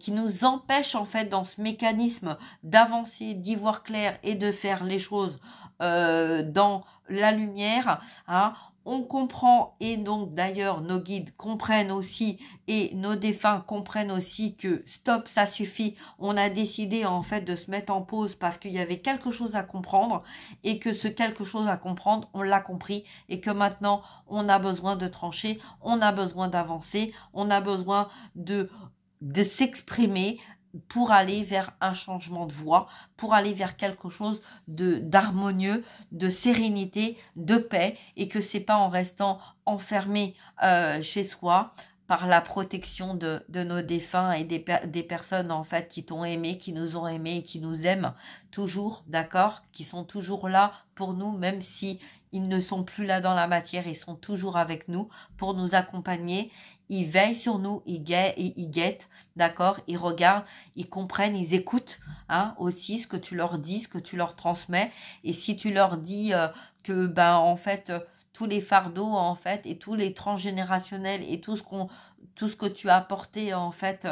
qui nous empêchent en fait dans ce mécanisme d'avancer, d'y voir clair et de faire les choses dans la lumière. Hein. On comprend, et donc d'ailleurs nos guides comprennent aussi et nos défunts comprennent aussi que stop, ça suffit. On a décidé en fait de se mettre en pause parce qu'il y avait quelque chose à comprendre et que ce quelque chose à comprendre, on l'a compris et que maintenant on a besoin de trancher, on a besoin d'avancer, on a besoin de s'exprimer pour aller vers un changement de voie, pour aller vers quelque chose d'harmonieux, de sérénité, de paix, et que c'est pas en restant enfermé chez soi par la protection de nos défunts et des personnes en fait qui t'ont aimé, qui nous ont aimés et qui nous aiment toujours, d'accord, qui sont toujours là pour nous, même si ils ne sont plus là dans la matière, ils sont toujours avec nous pour nous accompagner. Ils veillent sur nous, ils guettent, d'accord, ils regardent, ils comprennent, ils écoutent hein, aussi ce que tu leur dis, ce que tu leur transmets. Et si tu leur dis que ben en fait tous les fardeaux en fait et tous les transgénérationnels et tout ce que tu as apporté en fait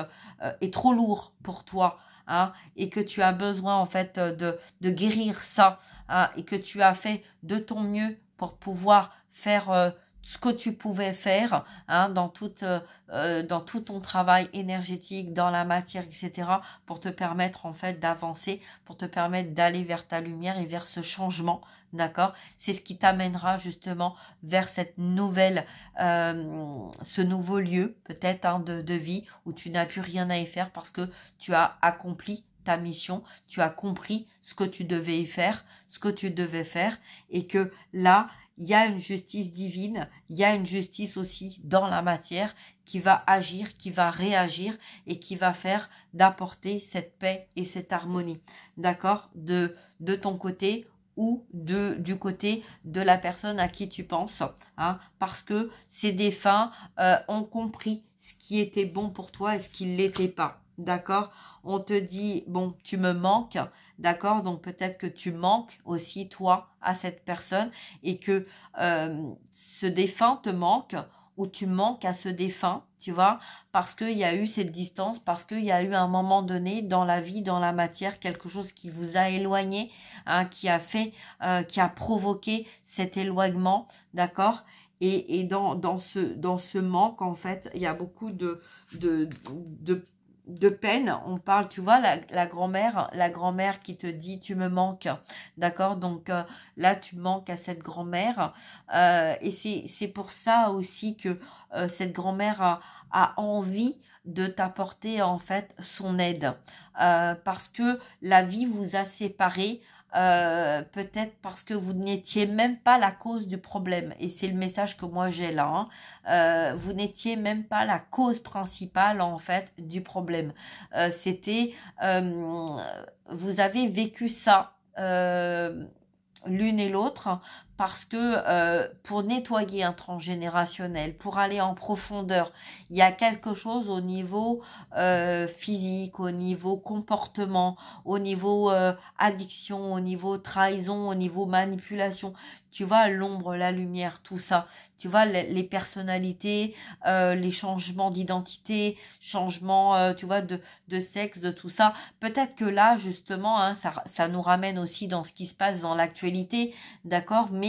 est trop lourd pour toi. Hein, et que tu as besoin en fait de guérir ça hein, et que tu as fait de ton mieux pour pouvoir faire ce que tu pouvais faire hein, dans tout ton travail énergétique, dans la matière, etc. pour te permettre en fait d'avancer, pour te permettre d'aller vers ta lumière et vers ce changement, d'accord? C'est ce qui t'amènera justement vers cette nouvelle, ce nouveau lieu peut-être hein, de vie où tu n'as plus rien à y faire parce que tu as accompli ta mission, tu as compris ce que tu devais y faire, ce que tu devais faire et que là, il y a une justice divine, il y a une justice aussi dans la matière qui va agir, qui va réagir et qui va faire d'apporter cette paix et cette harmonie, d'accord, de ton côté ou du côté de la personne à qui tu penses, hein, parce que ces défunts ont compris ce qui était bon pour toi et ce qui ne l'était pas. D'accord, on te dit bon tu me manques, d'accord, donc peut-être que tu manques aussi toi à cette personne et que ce défunt te manque ou tu manques à ce défunt, tu vois, parce qu'il y a eu cette distance, parce qu'il y a eu un moment donné dans la vie, dans la matière, quelque chose qui vous a éloigné, hein, qui a fait, qui a provoqué cet éloignement, d'accord. Et dans ce manque, en fait, il y a beaucoup de peine. On parle, tu vois, la grand-mère qui te dit tu me manques, d'accord, donc là tu manques à cette grand-mère et c'est pour ça aussi que cette grand-mère a envie de t'apporter en fait son aide parce que la vie vous a séparés peut-être parce que vous n'étiez même pas la cause du problème et c'est le message que moi j'ai là hein. Vous n'étiez même pas la cause principale en fait du problème c'était vous avez vécu ça l'une et l'autre parce que pour nettoyer un transgénérationnel, pour aller en profondeur, il y a quelque chose au niveau physique, au niveau comportement, au niveau addiction, au niveau trahison, au niveau manipulation. Tu vois, l'ombre, la lumière, tout ça. Tu vois, les personnalités, les changements d'identité, changements, tu vois, de sexe, de tout ça. Peut-être que là, justement, hein, ça nous ramène aussi dans ce qui se passe dans l'actualité, d'accord? Mais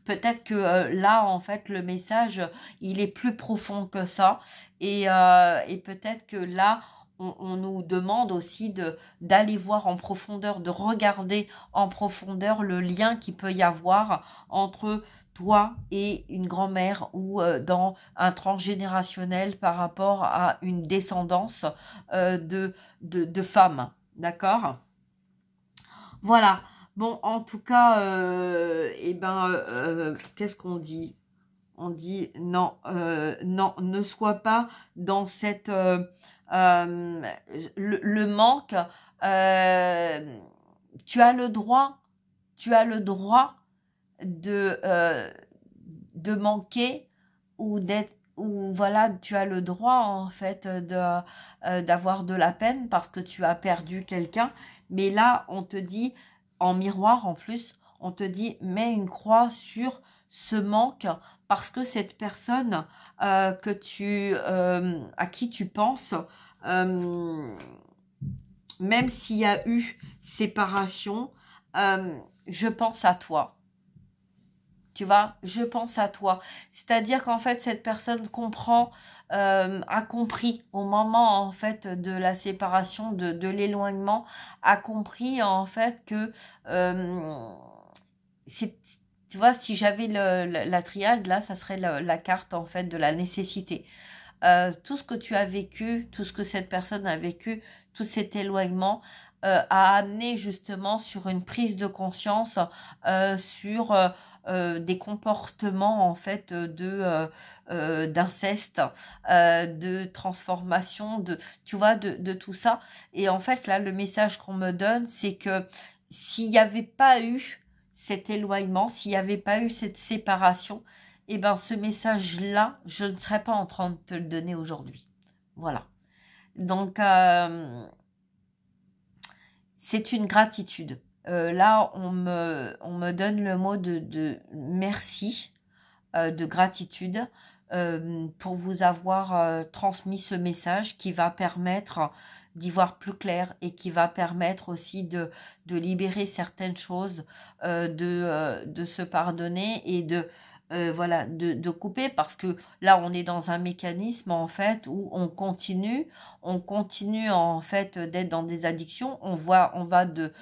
peut-être que là, en fait, le message, il est plus profond que ça. Et peut-être que là, on nous demande aussi d'aller voir en profondeur, de regarder en profondeur le lien qu'il peut y avoir entre toi et une grand-mère ou dans un transgénérationnel par rapport à une descendance de femmes. D'accord? Voilà. Bon, en tout cas, qu'est-ce qu'on dit? On dit non, non, ne sois pas dans cette le manque. Tu as le droit, de manquer ou d'être ou voilà, tu as le droit en fait d'avoir de la peine parce que tu as perdu quelqu'un. Mais là, on te dit en miroir en plus, on te dit mets une croix sur ce manque parce que cette personne à qui tu penses, même s'il y a eu séparation, je pense à toi. Tu vois, je pense à toi. C'est-à-dire qu'en fait, cette personne comprend, a compris au moment en fait de la séparation, de l'éloignement, a compris en fait que c'est, tu vois, si j'avais la triade, là, ça serait la carte en fait de la nécessité. Tout ce que tu as vécu, tout ce que cette personne a vécu, tout cet éloignement a amené justement sur une prise de conscience sur des comportements en fait d'inceste, de transformation, tu vois, de tout ça. Et en fait là, le message qu'on me donne, c'est que s'il n'y avait pas eu cet éloignement, s'il n'y avait pas eu cette séparation, eh ben ce message-là, je ne serais pas en train de te le donner aujourd'hui. Voilà. Donc, c'est une gratitude. Là, on me donne le mot de merci, de gratitude, pour vous avoir transmis ce message qui va permettre d'y voir plus clair et qui va permettre aussi de libérer certaines choses, de se pardonner et voilà, de couper, parce que là on est dans un mécanisme en fait où on continue en fait d'être dans des addictions, on va de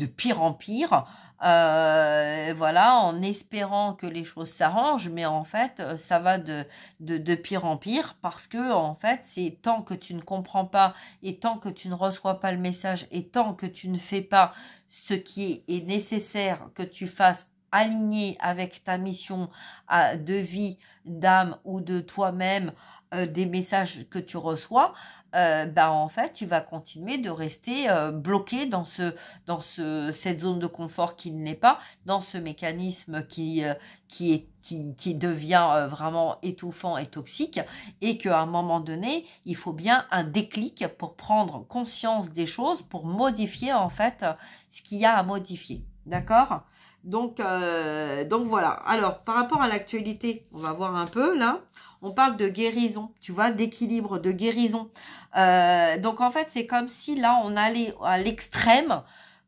pire en pire, voilà, en espérant que les choses s'arrangent, mais en fait ça va de pire en pire, parce que en fait c'est tant que tu ne comprends pas et tant que tu ne reçois pas le message et tant que tu ne fais pas ce qui est nécessaire que tu fasses, aligné avec ta mission de vie, d'âme ou de toi-même, des messages que tu reçois, en fait, tu vas continuer de rester bloqué dans cette zone de confort qui ne l'est pas, dans ce mécanisme qui devient vraiment étouffant et toxique, et qu'à un moment donné, il faut bien un déclic pour prendre conscience des choses, pour modifier en fait ce qu'il y a à modifier. D'accord ? Donc voilà. Alors, par rapport à l'actualité, on va voir un peu là. On parle de guérison, tu vois, d'équilibre, de guérison. Donc en fait, c'est comme si là, on allait à l'extrême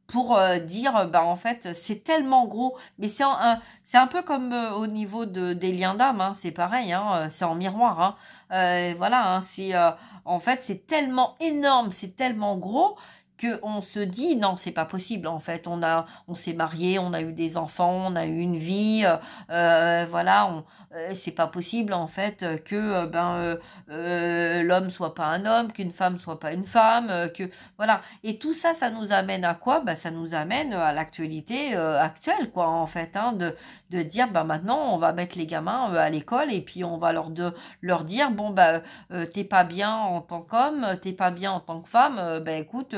pour dire, en fait, c'est tellement gros. Mais c'est un peu comme au niveau des liens d'âme, hein, c'est pareil, hein, c'est en miroir. Hein. Voilà, hein, en fait, c'est tellement énorme, c'est tellement gros que on se dit non, c'est pas possible. En fait, on s'est marié, on a eu des enfants, on a eu une vie, voilà, c'est pas possible en fait que l'homme soit pas un homme, qu'une femme soit pas une femme, que voilà. Et tout ça, ça nous amène à quoi ? Ça nous amène à l'actualité actuelle, quoi, en fait, hein, de dire maintenant on va mettre les gamins à l'école et puis on va leur dire bon t'es pas bien en tant qu'homme, t'es pas bien en tant que femme, écoute.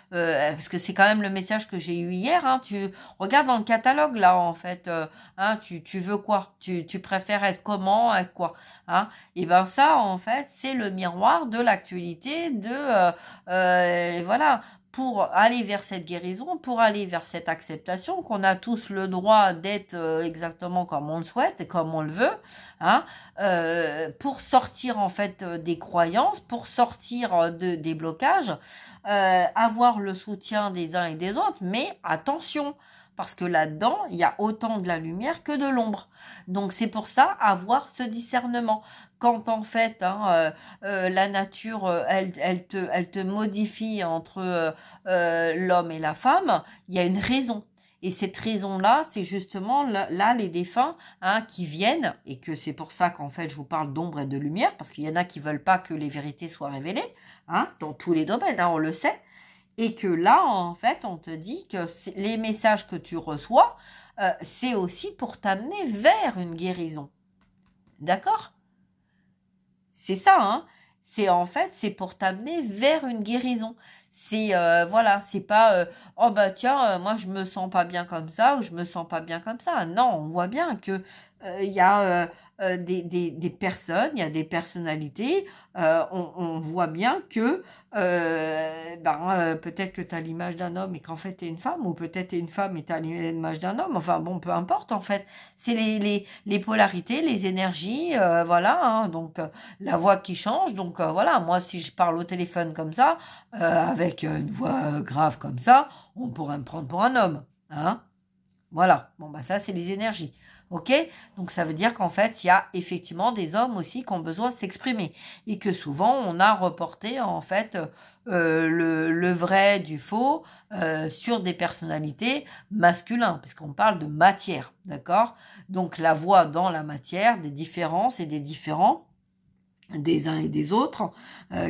Parce que c'est quand même le message que j'ai eu hier, hein, tu regardes dans le catalogue là en fait, hein, tu veux quoi, tu préfères être comment, être quoi, hein, et ça en fait c'est le miroir de l'actualité voilà, pour aller vers cette guérison, pour aller vers cette acceptation, qu'on a tous le droit d'être exactement comme on le souhaite et comme on le veut, hein, pour sortir en fait des croyances, pour sortir des blocages, avoir le soutien des uns et des autres, mais attention, parce que là-dedans, il y a autant de la lumière que de l'ombre. Donc c'est pour ça, avoir ce discernement. Quand en fait, hein, la nature, elle te modifie entre l'homme et la femme, il y a une raison. Et cette raison-là, c'est justement là les défunts, hein, qui viennent, et que c'est pour ça qu'en fait je vous parle d'ombre et de lumière, parce qu'il y en a qui veulent pas que les vérités soient révélées, hein, dans tous les domaines, hein, on le sait. Et que là, en fait, on te dit que les messages que tu reçois, c'est aussi pour t'amener vers une guérison. D'accord ? C'est ça, hein. C'est pour t'amener vers une guérison. C'est, voilà, c'est pas, oh tiens, moi je me sens pas bien comme ça ou je me sens pas bien comme ça. Non, on voit bien que il y a des personnes, il y a des personnalités, on voit bien que peut-être que tu as l'image d'un homme et qu'en fait tu es une femme, ou peut-être tu es une femme et tu as l'image d'un homme, enfin bon, peu importe en fait, c'est les polarités, les énergies, voilà, hein, donc la voix qui change, donc voilà, moi si je parle au téléphone comme ça, avec une voix grave comme ça, on pourrait me prendre pour un homme, hein. Voilà, bon bah ça c'est les énergies, ok? Donc ça veut dire qu'en fait il y a effectivement des hommes aussi qui ont besoin de s'exprimer et que souvent on a reporté en fait le vrai du faux sur des personnalités masculines, parce qu'on parle de matière, d'accord? Donc la voix dans la matière, des différences et des différents des uns et des autres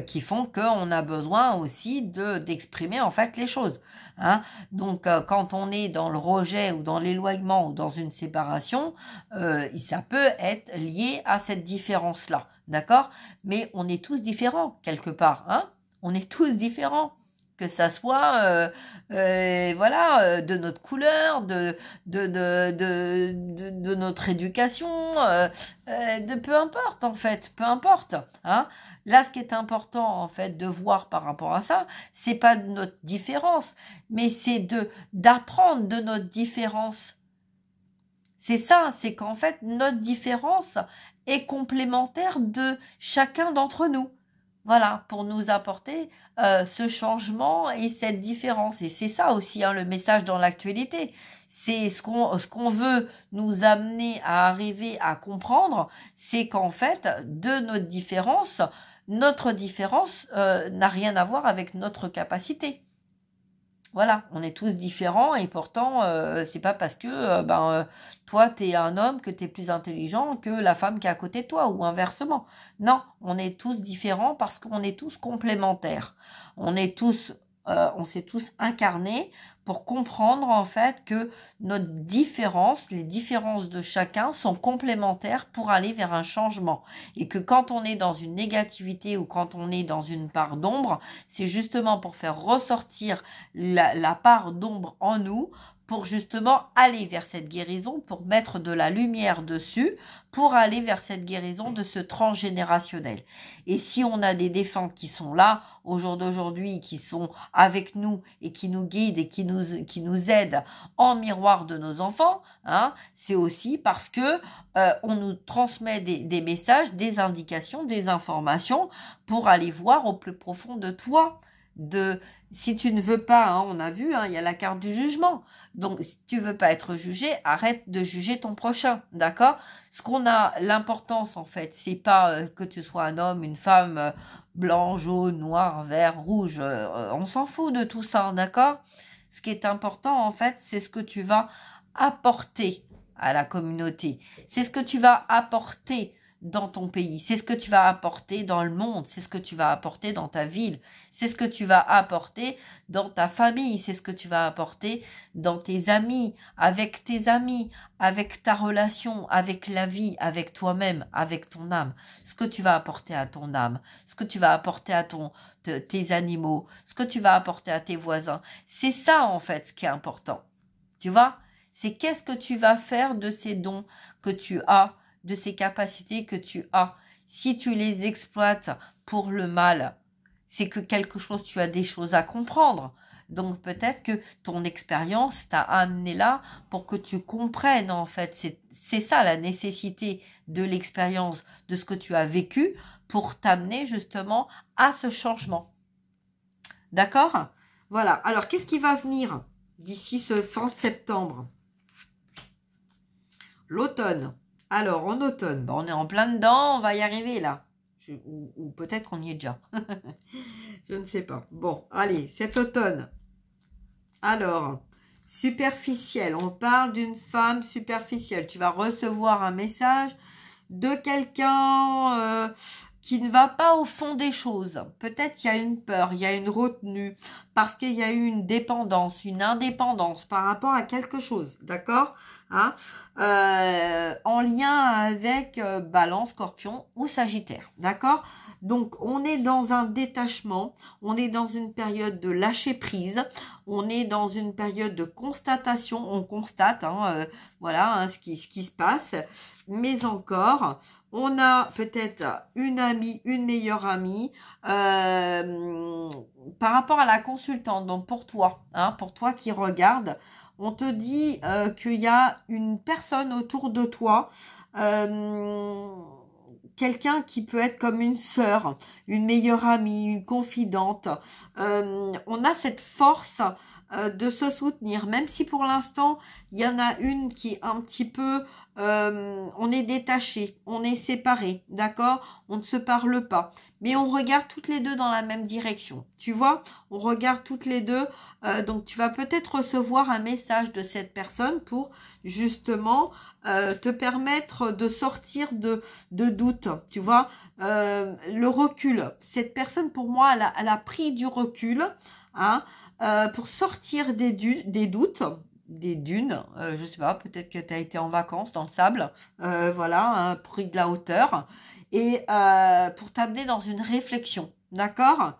qui font qu'on a besoin aussi d'exprimer en fait les choses, hein. Donc quand on est dans le rejet ou dans l'éloignement ou dans une séparation, ça peut être lié à cette différence là, d'accord, mais on est tous différents quelque part, hein, on est tous différents, que ça soit voilà de notre couleur, de notre éducation, de peu importe en fait, peu importe, hein. Là, ce qui est important en fait de voir par rapport à ça, c'est pas notre différence, mais c'est d'apprendre de notre différence. C'est ça, c'est qu'en fait notre différence est complémentaire de chacun d'entre nous. Voilà, pour nous apporter ce changement et cette différence. Et c'est ça aussi, hein, le message dans l'actualité. C'est ce qu'on veut nous amener à arriver à comprendre, c'est qu'en fait, de notre différence n'a rien à voir avec notre capacité. Voilà, on est tous différents et pourtant, c'est pas parce que toi, t'es un homme que t'es plus intelligent que la femme qui est à côté de toi ou inversement. Non, on est tous différents parce qu'on est tous complémentaires. On s'est tous incarnés pour comprendre en fait que notre différence, les différences de chacun sont complémentaires pour aller vers un changement. Et que quand on est dans une négativité ou quand on est dans une part d'ombre, c'est justement pour faire ressortir la part d'ombre en nous, pour justement aller vers cette guérison, pour mettre de la lumière dessus, pour aller vers cette guérison de ce transgénérationnel. Et si on a des défunts qui sont là, au jour d'aujourd'hui, qui sont avec nous et qui nous guident et qui nous aident en miroir de nos enfants, hein, c'est aussi parce que on nous transmet des messages, des indications, des informations pour aller voir au plus profond de toi. Si tu ne veux pas, hein, on a vu, hein, il y a la carte du jugement. Donc, si tu veux pas être jugé, arrête de juger ton prochain, d'accord? Ce qu'on a, l'importance en fait, c'est pas que tu sois un homme, une femme, blanc, jaune, noir, vert, rouge, on s'en fout de tout ça, d'accord? Ce qui est important en fait, c'est ce que tu vas apporter à la communauté. C'est ce que tu vas apporter dans ton pays, c'est ce que tu vas apporter dans le monde, c'est ce que tu vas apporter dans ta ville, c'est ce que tu vas apporter dans ta famille, c'est ce que tu vas apporter dans tes amis, avec ta relation, avec la vie, avec toi-même, avec ton âme, ce que tu vas apporter à ton âme, ce que tu vas apporter à tes animaux, ce que tu vas apporter à tes voisins. C'est ça en fait ce qui est important. Tu vois? C'est qu'est-ce que tu vas faire de ces dons que tu as, de ces capacités que tu as. Si tu les exploites pour le mal, c'est que tu as des choses à comprendre. Donc peut-être que ton expérience t'a amené là pour que tu comprennes en fait. C'est ça la nécessité de l'expérience, de ce que tu as vécu pour t'amener justement à ce changement. D'accord? Voilà. Alors qu'est-ce qui va venir d'ici ce fin septembre? L'automne. Alors, en automne, on est en plein dedans, on va y arriver là. Ou peut-être qu'on y est déjà. Je ne sais pas. Bon, allez, cet automne. Alors, superficielle. On parle d'une femme superficielle. Tu vas recevoir un message de quelqu'un qui ne va pas au fond des choses. Peut-être qu'il y a une peur, il y a une retenue, parce qu'il y a eu une dépendance, une indépendance par rapport à quelque chose, d'accord, hein, en lien avec Balance, Scorpion ou Sagittaire, d'accord. Donc, on est dans un détachement, on est dans une période de lâcher prise, on est dans une période de constatation, on constate, hein, voilà, hein, ce qui se passe, mais encore, on a peut-être une amie, une meilleure amie, par rapport à la consultante, donc pour toi, hein, pour toi qui regarde, on te dit qu'il y a une personne autour de toi, quelqu'un qui peut être comme une sœur, une meilleure amie, une confidente. On a cette force de se soutenir, même si pour l'instant, il y en a une qui est un petit peu, on est détaché, on est séparés, d'accord? On ne se parle pas, mais on regarde toutes les deux dans la même direction, tu vois? On regarde toutes les deux, donc tu vas peut-être recevoir un message de cette personne pour justement te permettre de sortir de doute, tu vois? Le recul, cette personne pour moi, elle a pris du recul, hein, pour sortir des doutes, des dunes, je sais pas, peut-être que tu as été en vacances dans le sable, voilà, pris de la hauteur, et pour t'amener dans une réflexion, d'accord?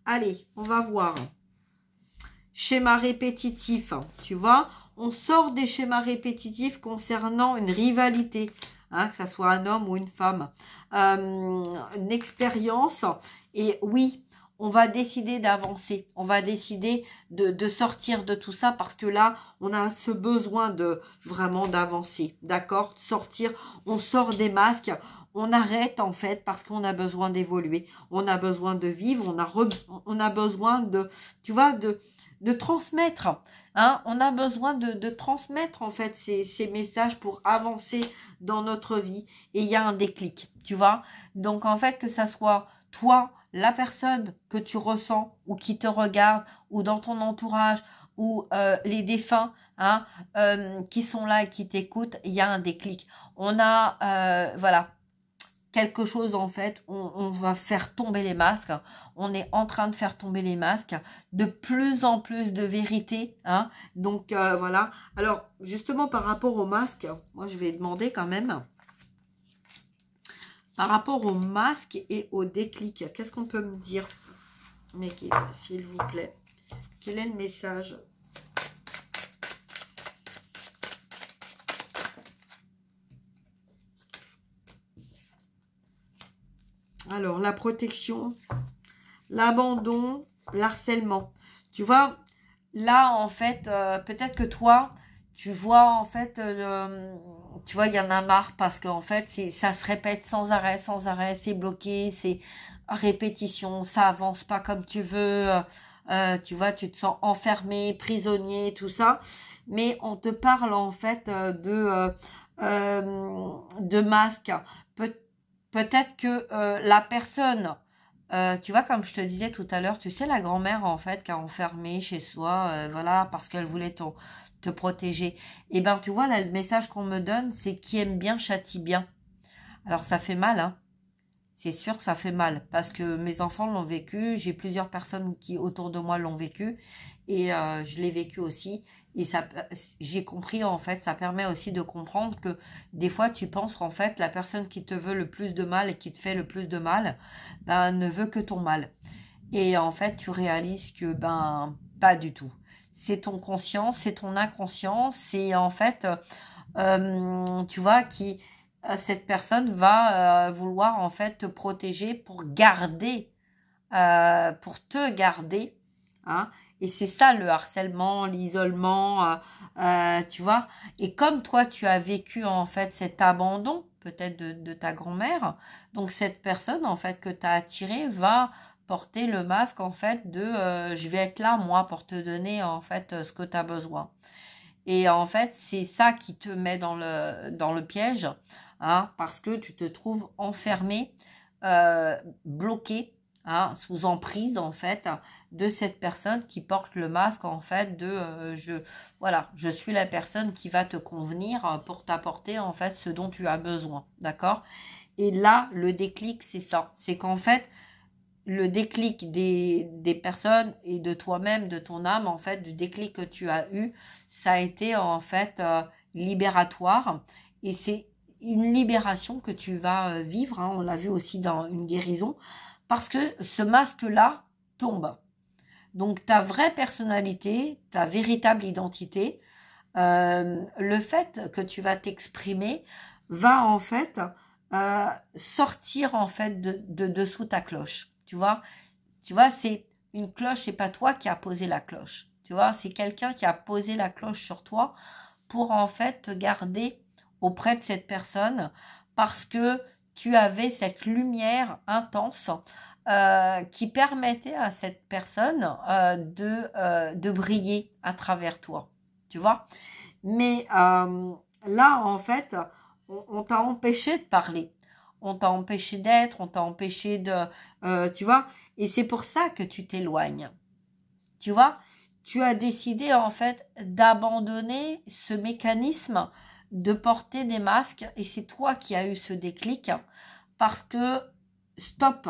Allez, on va voir. Schéma répétitif, tu vois, on sort des schémas répétitifs concernant une rivalité, hein, que ça soit un homme ou une femme, une expérience, et oui, on va décider d'avancer, on va décider de sortir de tout ça parce que là, on a ce besoin de vraiment d'avancer, d'accord? Sortir, on sort des masques, on arrête en fait parce qu'on a besoin d'évoluer, on a besoin de vivre, on a besoin de, tu vois, de transmettre, hein, on a besoin de transmettre en fait ces messages pour avancer dans notre vie et il y a un déclic, tu vois. Donc en fait que ça soit toi, la personne que tu ressens ou qui te regarde ou dans ton entourage ou les défunts, hein, qui sont là et qui t'écoutent, il y a un déclic. On a, voilà, quelque chose en fait, on va faire tomber les masques, on est en train de faire tomber les masques, de plus en plus de vérité, hein, donc voilà. Alors justement par rapport aux masques, moi je vais demander quand même, par rapport aux masques et au déclic, qu'est-ce qu'on peut me dire, mais s'il vous plaît, quel est le message? Alors, la protection, l'abandon, l'harcèlement. Tu vois, là, en fait, peut-être que toi, tu vois, en fait, tu vois, il y en a marre parce qu'en fait, ça se répète sans arrêt, c'est bloqué, c'est répétition, ça avance pas comme tu veux, tu vois, tu te sens enfermé, prisonnier, tout ça. Mais on te parle, en fait, de masque. Peut-être que la personne, tu vois, comme je te disais tout à l'heure, tu sais, la grand-mère, en fait, qui a enfermé chez soi, voilà, parce qu'elle voulait te protéger. Et ben, tu vois, là, le message qu'on me donne, c'est qui aime bien châtie bien. Alors, ça fait mal, hein. C'est sûr que ça fait mal, parce que mes enfants l'ont vécu, j'ai plusieurs personnes qui, autour de moi, l'ont vécu, et je l'ai vécu aussi. Et ça, j'ai compris, en fait, ça permet aussi de comprendre que des fois, tu penses qu'en fait, la personne qui te veut le plus de mal et qui te fait le plus de mal, ben, ne veut que ton mal. Et en fait, tu réalises que, ben, pas du tout. C'est ton conscient, c'est ton inconscient, c'est en fait, tu vois, cette personne va vouloir en fait te protéger pour garder, pour te garder, hein. Et c'est ça le harcèlement, l'isolement, tu vois. Et comme toi, tu as vécu en fait cet abandon, peut-être de ta grand-mère, donc cette personne en fait que tu as attirée va porter le masque en fait de je vais être là moi pour te donner en fait ce que tu as besoin. Et en fait, c'est ça qui te met dans le piège, hein, parce que tu te trouves enfermé, bloqué, hein, sous emprise en fait de cette personne qui porte le masque en fait de voilà, je suis la personne qui va te convenir pour t'apporter en fait ce dont tu as besoin, d'accord? Et là, le déclic, c'est ça, c'est qu'en fait, le déclic des personnes et de toi-même, de ton âme, en fait, du déclic que tu as eu, ça a été en fait libératoire. Et c'est une libération que tu vas vivre, hein, on l'a vu aussi dans une guérison, parce que ce masque-là tombe. Donc ta vraie personnalité, ta véritable identité, le fait que tu vas t'exprimer va en fait sortir en fait de dessous ta cloche. Tu vois, c'est une cloche, c'est pas toi qui as posé la cloche. Tu vois, c'est quelqu'un qui a posé la cloche sur toi pour en fait te garder auprès de cette personne parce que tu avais cette lumière intense qui permettait à cette personne de briller à travers toi, tu vois. Mais là, en fait, on t'a empêché de parler, on t'a empêché d'être, on t'a empêché de, tu vois, et c'est pour ça que tu t'éloignes, tu vois. Tu as décidé, en fait, d'abandonner ce mécanisme de porter des masques, et c'est toi qui as eu ce déclic, parce que, stop,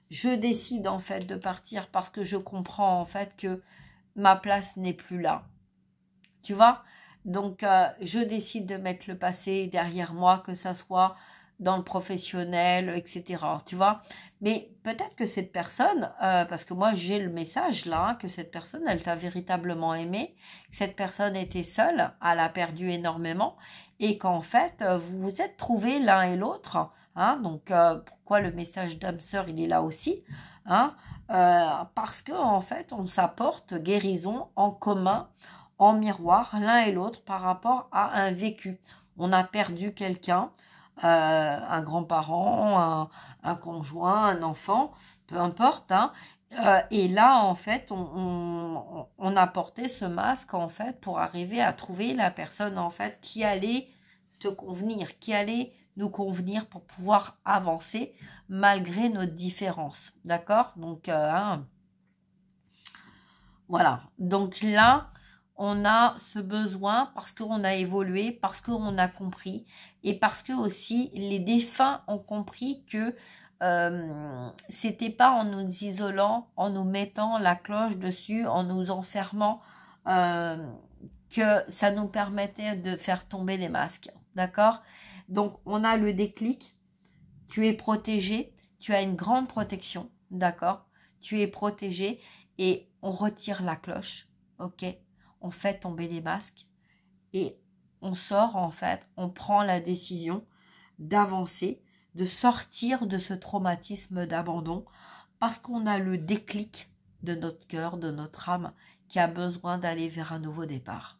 je décide, en fait, de partir, parce que je comprends, en fait, que ma place n'est plus là, tu vois. Donc, je décide de mettre le passé derrière moi, que ça soit dans le professionnel, etc. Tu vois. Mais peut-être que cette personne, parce que moi j'ai le message là, hein, que cette personne, elle t'a véritablement aimé, que cette personne était seule, elle a perdu énormément, et qu'en fait, vous vous êtes trouvés l'un et l'autre. Hein, donc, pourquoi le message d'âme sœur, il est là aussi, hein, parce que en fait, on s'apporte guérison en commun, en miroir, l'un et l'autre, par rapport à un vécu. On a perdu quelqu'un, un grand-parent, un conjoint, un enfant, peu importe. Hein. Et là, en fait, on a porté ce masque, en fait, pour arriver à trouver la personne, en fait, qui allait te convenir, qui allait nous convenir pour pouvoir avancer malgré nos différences. D'accord? Donc, hein, voilà. Donc là, on a ce besoin parce qu'on a évolué, parce qu'on a compris et parce que aussi les défunts ont compris que c'était pas en nous isolant, en nous mettant la cloche dessus, en nous enfermant que ça nous permettait de faire tomber les masques. D'accord? Donc on a le déclic, tu es protégé, tu as une grande protection, d'accord? Tu es protégé et on retire la cloche, ok? On fait tomber les masques et on sort, en fait, on prend la décision d'avancer, de sortir de ce traumatisme d'abandon parce qu'on a le déclic de notre cœur, de notre âme qui a besoin d'aller vers un nouveau départ.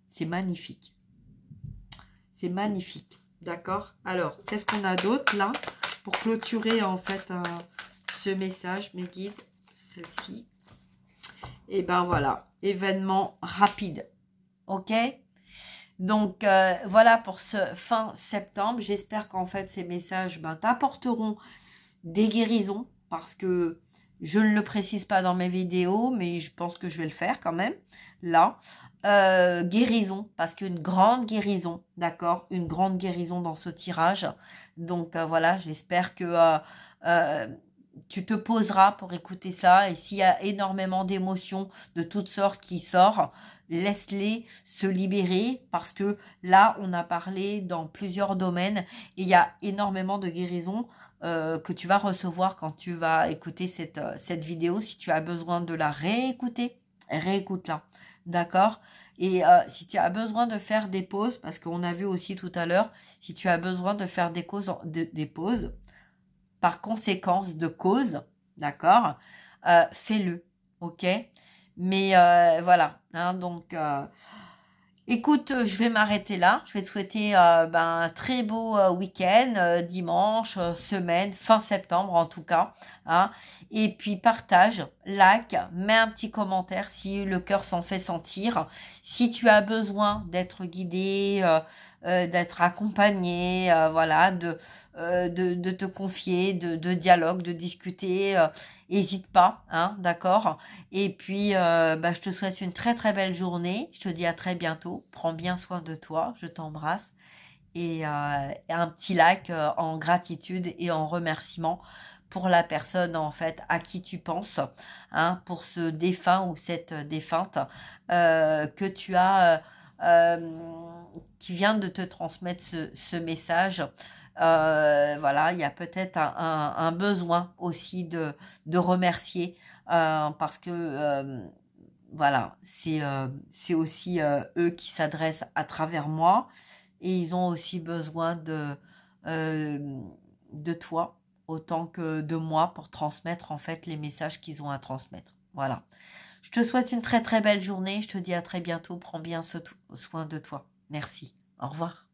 C'est magnifique. C'est magnifique. D'accord? Alors, qu'est-ce qu'on a d'autre là pour clôturer en fait ce message, mes guides, celle-ci? Et ben voilà, événement rapide. Ok? Donc, voilà pour ce fin septembre. J'espère qu'en fait, ces messages t'apporteront des guérisons parce que je ne le précise pas dans mes vidéos, mais je pense que je vais le faire quand même, là. Guérison, parce qu'une grande guérison, d'accord, une grande guérison dans ce tirage. Donc, voilà, j'espère que tu te poseras pour écouter ça. Et s'il y a énormément d'émotions de toutes sortes qui sortent, laisse-les se libérer parce que là, on a parlé dans plusieurs domaines et il y a énormément de guérisons que tu vas recevoir quand tu vas écouter cette vidéo. Si tu as besoin de la réécouter, réécoute-la. D'accord? Et si tu as besoin de faire des pauses, parce qu'on a vu aussi tout à l'heure, si tu as besoin de faire des pauses, par conséquence de cause, d'accord, fais-le, ok? Mais voilà, hein, donc, écoute, je vais m'arrêter là. Je vais te souhaiter un très beau week-end, dimanche, semaine, fin septembre en tout cas. Hein. Et puis partage, like, mets un petit commentaire si le cœur s'en fait sentir. Si tu as besoin d'être guidé, d'être accompagné, voilà, de te confier, de dialogue, de discuter, hésite pas, hein, d'accord? Et puis, je te souhaite une très très belle journée. Je te dis à très bientôt. Prends bien soin de toi. Je t'embrasse. Et un petit like en gratitude et en remerciement pour la personne en fait à qui tu penses, hein, pour ce défunt ou cette défunte que tu as, qui vient de te transmettre ce message. Voilà, il y a peut-être un besoin aussi de remercier parce que voilà, c'est aussi eux qui s'adressent à travers moi et ils ont aussi besoin de toi autant que de moi pour transmettre en fait les messages qu'ils ont à transmettre. Voilà. Je te souhaite une très très belle journée. Je te dis à très bientôt. Prends bien soin de toi. Merci. Au revoir.